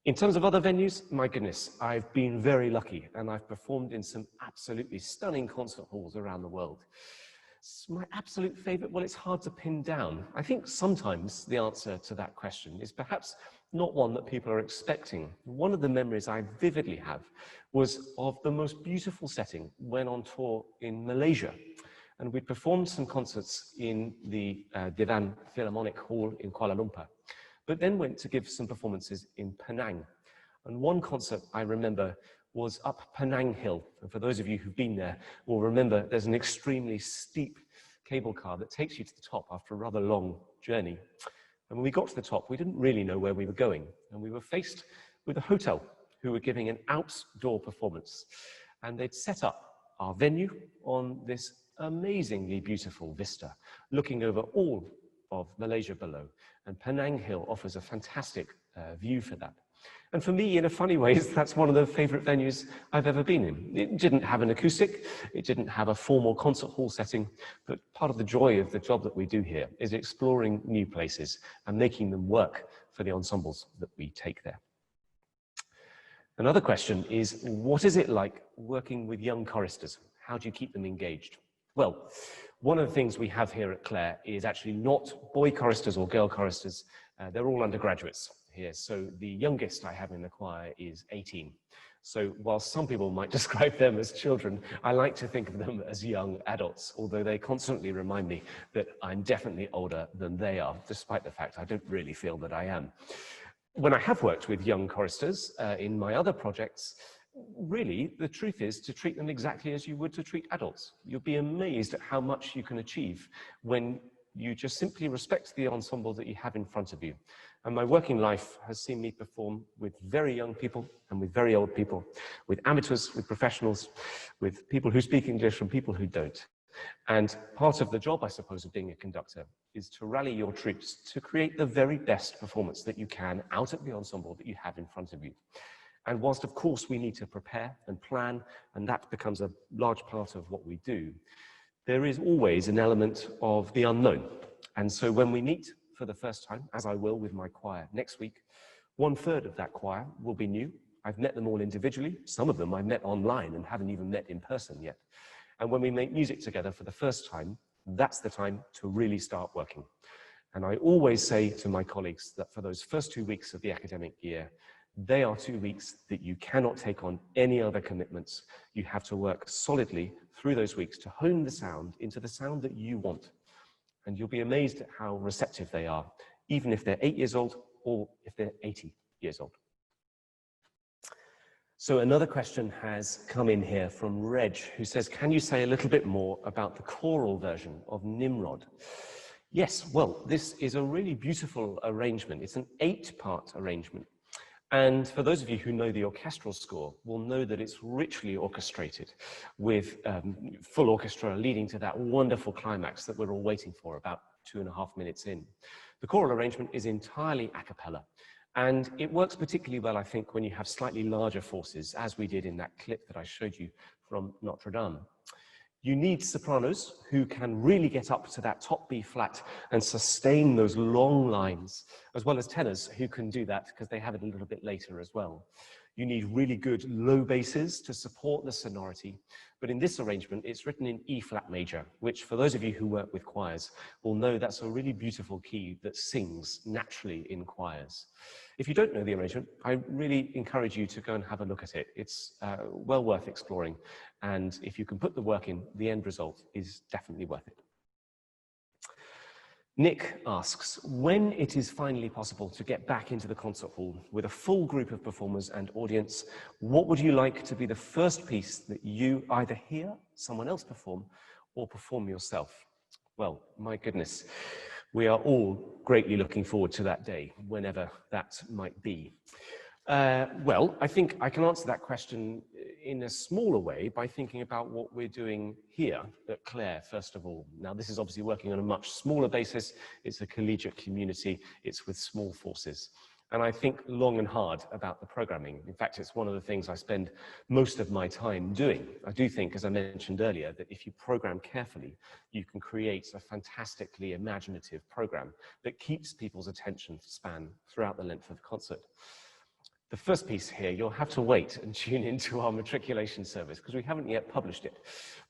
In terms of other venues, my goodness, I've been very lucky and I've performed in some absolutely stunning concert halls around the world. My absolute favorite, well, it's hard to pin down. I think sometimes the answer to that question is perhaps not one that people are expecting. One of the memories I vividly have was of the most beautiful setting when on tour in Malaysia. And we performed some concerts in the Divan Philharmonic Hall in Kuala Lumpur, but then went to give some performances in Penang. And one concert I remember was up Penang Hill. And for those of you who've been there will remember there's an extremely steep cable car that takes you to the top after a rather long journey. And when we got to the top, we didn't really know where we were going. And we were faced with a hotel who were giving an outdoor performance. And they'd set up our venue on this amazingly beautiful vista, looking over all of Malaysia below. And Penang Hill offers a fantastic view for that. And for me, in a funny way, that's one of the favorite venues I've ever been in. It didn't have an acoustic, it didn't have a formal concert hall setting, but part of the joy of the job that we do here is exploring new places and making them work for the ensembles that we take there. Another question is, what is it like working with young choristers? How do you keep them engaged? Well, one of the things we have here at Clare is actually not boy choristers or girl choristers. They're all undergraduates here. So the youngest I have in the choir is 18. So while some people might describe them as children, I like to think of them as young adults, although they constantly remind me that I'm definitely older than they are, despite the fact I don't really feel that I am. When I have worked with young choristers in my other projects, really, the truth is to treat them exactly as you would to treat adults. You'll be amazed at how much you can achieve when you just simply respect the ensemble that you have in front of you. And my working life has seen me perform with very young people and with very old people, with amateurs, with professionals, with people who speak English and people who don't. And part of the job, I suppose, of being a conductor is to rally your troops to create the very best performance that you can out of the ensemble that you have in front of you. And whilst, of course, we need to prepare and plan, and that becomes a large part of what we do, there is always an element of the unknown. And so when we meet for the first time, as I will with my choir next week, 1/3 of that choir will be new. I've met them all individually. Some of them I've met online and haven't even met in person yet. And when we make music together for the first time, that's the time to really start working. And I always say to my colleagues that for those first 2 weeks of the academic year, they are 2 weeks that you cannot take on any other commitments. You have to work solidly through those weeks to hone the sound into the sound that you want. And you'll be amazed at how receptive they are, even if they're 8 years old or if they're 80 years old. So another question has come in here from Reg, who says, can you say a little bit more about the choral version of Nimrod? Yes, well, this is a really beautiful arrangement. It's an 8-part arrangement. And for those of you who know the orchestral score will know that it's richly orchestrated with full orchestra leading to that wonderful climax that we're all waiting for about 2.5 minutes in. The choral arrangement is entirely a cappella. And it works particularly well, I think, when you have slightly larger forces, as we did in that clip that I showed you from Notre Dame. You need sopranos who can really get up to that top B flat and sustain those long lines, as well as tenors who can do that because they have it a little bit later as well. You need really good low basses to support the sonority. But in this arrangement, it's written in E flat major, which for those of you who work with choirs will know that's a really beautiful key that sings naturally in choirs. If you don't know the arrangement, I really encourage you to go and have a look at it. It's well worth exploring. And if you can put the work in, the end result is definitely worth it. Nick asks, when it is finally possible to get back into the concert hall with a full group of performers and audience, what would you like to be the first piece that you either hear someone else perform or perform yourself? Well, my goodness, we are all greatly looking forward to that day, whenever that might be. Well, I think I can answer that question in a smaller way by thinking about what we're doing here at Clare, first of all. Now, this is obviously working on a much smaller basis. It's a collegiate community. It's with small forces. And I think long and hard about the programming. In fact, it's one of the things I spend most of my time doing. I do think, as I mentioned earlier, that if you program carefully, you can create a fantastically imaginative program that keeps people's attention span throughout the length of the concert. The first piece here, you'll have to wait and tune into our matriculation service because we haven't yet published it.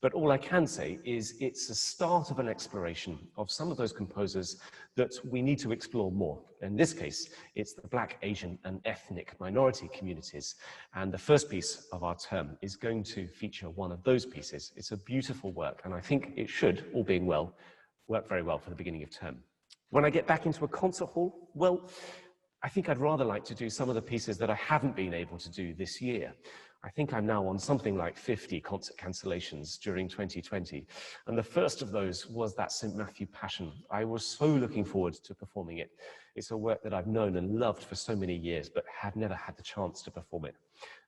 But all I can say is it's a start of an exploration of some of those composers that we need to explore more. In this case, it's the Black, Asian, and ethnic minority communities. And the first piece of our term is going to feature one of those pieces. It's a beautiful work, and I think it should, all being well, work very well for the beginning of term. When I get back into a concert hall, well, I think I'd rather like to do some of the pieces that I haven't been able to do this year. I think I'm now on something like 50 concert cancellations during 2020. And the first of those was that St. Matthew Passion. I was so looking forward to performing it. It's a work that I've known and loved for so many years, but have never had the chance to perform it.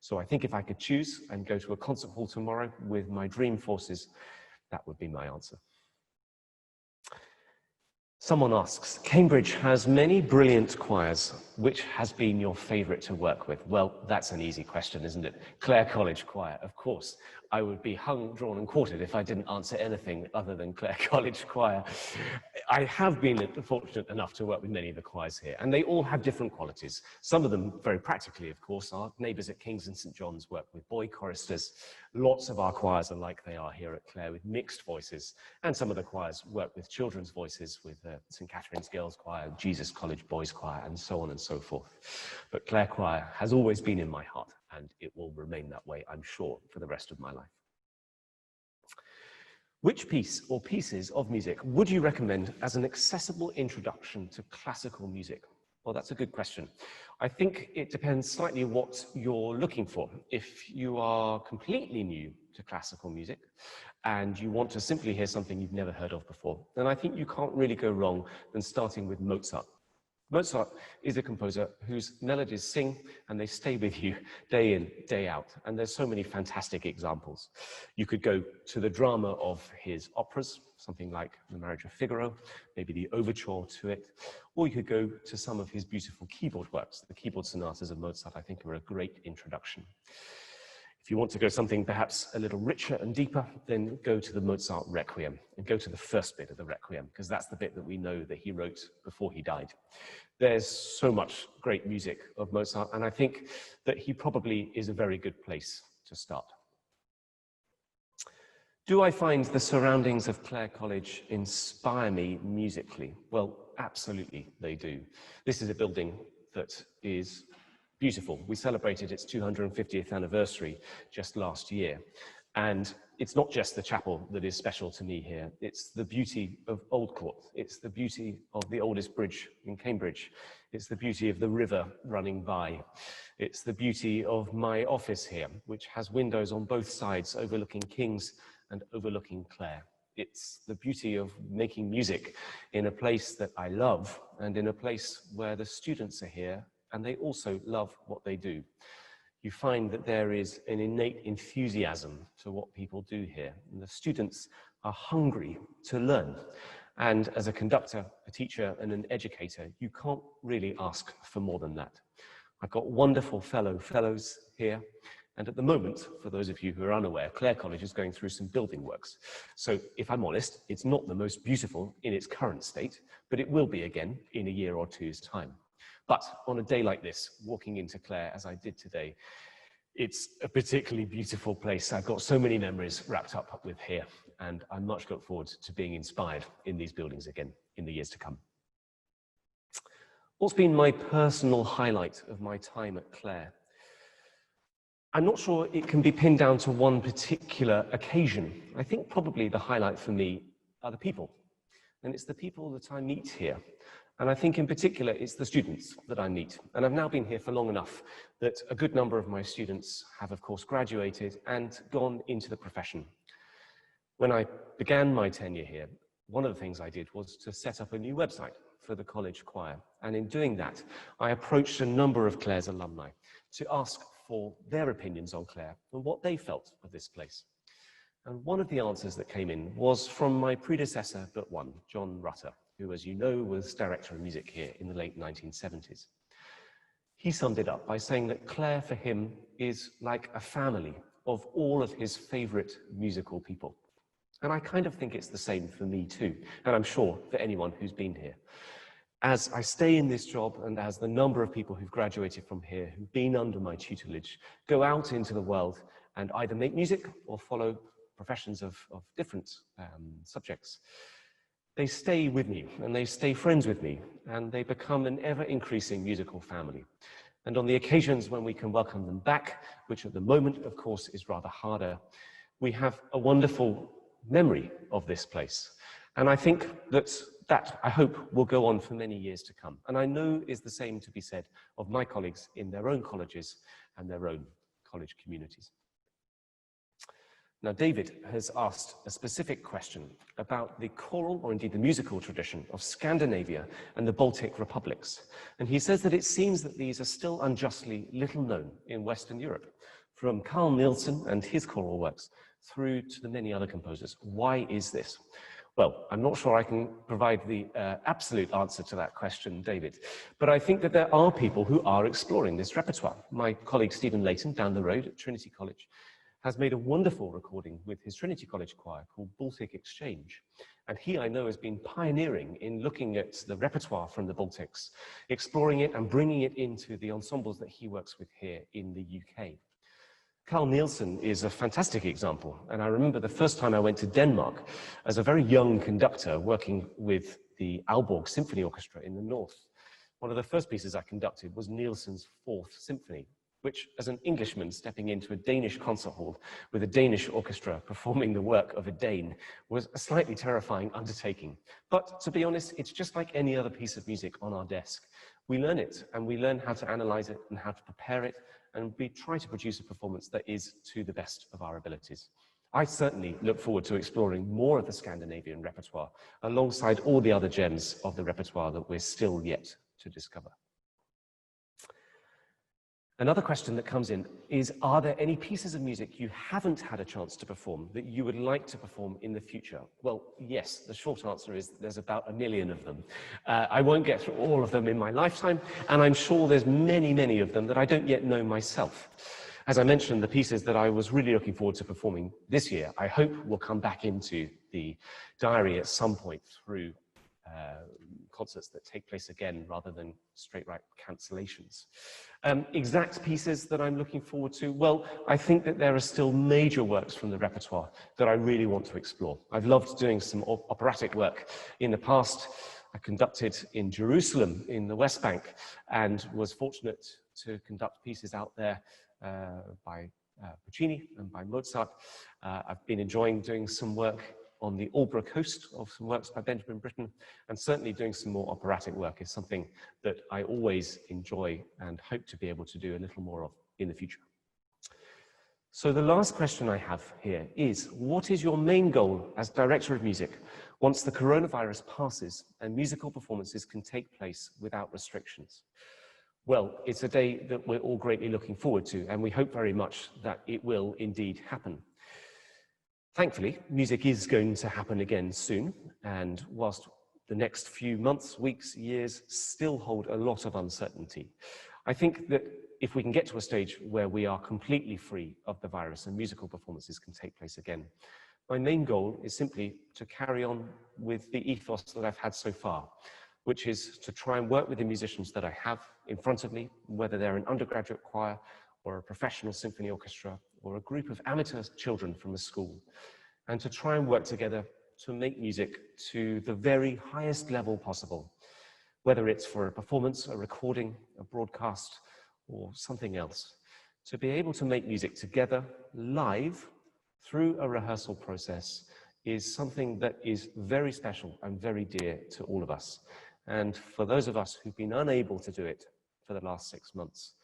So I think if I could choose and go to a concert hall tomorrow with my dream forces, that would be my answer. Someone asks, Cambridge has many brilliant choirs. Which has been your favorite to work with? Well, that's an easy question, isn't it? Clare College Choir, of course. I would be hung, drawn and quartered if I didn't answer anything other than Clare College Choir. I have been fortunate enough to work with many of the choirs here, and they all have different qualities. Some of them, very practically, of course, our neighbours at King's and St John's work with boy choristers. Lots of our choirs are like they are here at Clare with mixed voices, and some of the choirs work with children's voices with St Catherine's Girls Choir, Jesus College Boys Choir, and so on and so forth. But Clare Choir has always been in my heart, and it will remain that way, I'm sure, for the rest of my life. Which piece or pieces of music would you recommend as an accessible introduction to classical music? Well, that's a good question. I think it depends slightly what you're looking for. If you are completely new to classical music and you want to simply hear something you've never heard of before, then I think you can't really go wrong than starting with Mozart. Mozart is a composer whose melodies sing and they stay with you day in, day out. And there's so many fantastic examples. You could go to the drama of his operas, something like The Marriage of Figaro, maybe the overture to it, or you could go to some of his beautiful keyboard works. The keyboard sonatas of Mozart, I think, are a great introduction. If you want to go something perhaps a little richer and deeper, then go to the Mozart Requiem and go to the first bit of the Requiem, because that's the bit that we know that he wrote before he died. There's so much great music of Mozart, and I think that he probably is a very good place to start. Do I find the surroundings of Clare College inspire me musically? Well, absolutely they do. This is a building that is beautiful. We celebrated its 250th anniversary just last year. And it's not just the chapel that is special to me here. It's the beauty of Old Court. It's the beauty of the oldest bridge in Cambridge. It's the beauty of the river running by. It's the beauty of my office here, which has windows on both sides overlooking King's and overlooking Clare. It's the beauty of making music in a place that I love and in a place where the students are here and they also love what they do. You find that there is an innate enthusiasm to what people do here. And the students are hungry to learn. And as a conductor, a teacher, and an educator, you can't really ask for more than that. I've got wonderful fellows here. And at the moment, for those of you who are unaware, Clare College is going through some building works. So if I'm honest, it's not the most beautiful in its current state, but it will be again in a year or two's time. But on a day like this, walking into Clare, as I did today, it's a particularly beautiful place. I've got so many memories wrapped up with here, and I much look forward to being inspired in these buildings again in the years to come. What's been my personal highlight of my time at Clare? I'm not sure it can be pinned down to one particular occasion. I think probably the highlight for me are the people, and it's the people that I meet here. And I think in particular, it's the students that I meet. And I've now been here for long enough that a good number of my students have, of course, graduated and gone into the profession. When I began my tenure here, one of the things I did was to set up a new website for the college choir. And in doing that, I approached a number of Clare's alumni to ask for their opinions on Clare and what they felt of this place. And one of the answers that came in was from my predecessor but one, John Rutter, who, as you know, was director of music here in the late 1970s. He summed it up by saying that Clare for him is like a family of all of his favorite musical people. And I kind of think it's the same for me too, and I'm sure for anyone who's been here. As I stay in this job and as the number of people who've graduated from here, who've been under my tutelage, go out into the world and either make music or follow professions of different subjects, they stay with me and they stay friends with me and they become an ever-increasing musical family. And on the occasions when we can welcome them back, which at the moment, of course, is rather harder, we have a wonderful memory of this place. And I think that I hope, will go on for many years to come. And I know is the same to be said of my colleagues in their own colleges and their own college communities. Now, David has asked a specific question about the choral, or indeed the musical tradition of Scandinavia and the Baltic republics. And he says that it seems that these are still unjustly little known in Western Europe, from Carl Nielsen and his choral works through to the many other composers. Why is this? Well, I'm not sure I can provide the absolute answer to that question, David, but I think that there are people who are exploring this repertoire. My colleague Stephen Layton down the road at Trinity College has made a wonderful recording with his Trinity College Choir called Baltic Exchange. And he, I know, has been pioneering in looking at the repertoire from the Baltics, exploring it and bringing it into the ensembles that he works with here in the UK. Carl Nielsen is a fantastic example, and I remember the first time I went to Denmark as a very young conductor working with the Aalborg Symphony Orchestra in the north. One of the first pieces I conducted was Nielsen's Fourth Symphony, which, as an Englishman stepping into a Danish concert hall with a Danish orchestra performing the work of a Dane, was a slightly terrifying undertaking. But to be honest, it's just like any other piece of music on our desk. We learn it, and we learn how to analyze it and how to prepare it, and we try to produce a performance that is to the best of our abilities. I certainly look forward to exploring more of the Scandinavian repertoire alongside all the other gems of the repertoire that we're still yet to discover. Another question that comes in is, are there any pieces of music you haven't had a chance to perform that you would like to perform in the future? Well, yes, the short answer is there's about 1 million of them. I won't get through all of them in my lifetime, and I'm sure there's many, many of them that I don't yet know myself. As I mentioned, the pieces that I was really looking forward to performing this year, I hope will come back into the diary at some point through concerts that take place again rather than straight right cancellations. Exact pieces that I'm looking forward to, well, I think that there are still major works from the repertoire that I really want to explore. I've loved doing some operatic work in the past. I conducted in Jerusalem in the West Bank and was fortunate to conduct pieces out there by Puccini and by Mozart. I've been enjoying doing some work on the Aldborough coast of some works by Benjamin Britten, and certainly doing some more operatic work is something that I always enjoy and hope to be able to do a little more of in the future. So the last question I have here is, what is your main goal as Director of Music once the coronavirus passes and musical performances can take place without restrictions? Well, it's a day that we're all greatly looking forward to, and we hope very much that it will indeed happen. Thankfully, music is going to happen again soon, and whilst the next few months, weeks, years still hold a lot of uncertainty, I think that if we can get to a stage where we are completely free of the virus and musical performances can take place again, my main goal is simply to carry on with the ethos that I've had so far, which is to try and work with the musicians that I have in front of me, whether they're an undergraduate choir or a professional symphony orchestra or a group of amateur children from a school, and to try and work together to make music to the very highest level possible, whether it's for a performance, a recording, a broadcast, or something else. To be able to make music together, live, through a rehearsal process is something that is very special and very dear to all of us. And for those of us who've been unable to do it for the last 6 months,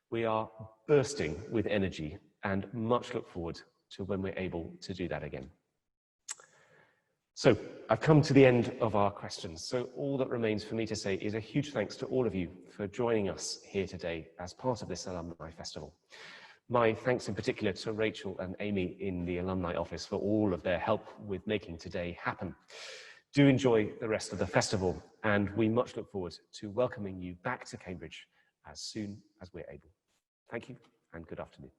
we are bursting with energy and much look forward to when we're able to do that again. So I've come to the end of our questions. So all that remains for me to say is a huge thanks to all of you for joining us here today as part of this Alumni Festival. My thanks in particular to Rachel and Amy in the Alumni office for all of their help with making today happen. Do enjoy the rest of the festival, and we much look forward to welcoming you back to Cambridge as soon as we're able. Thank you and good afternoon.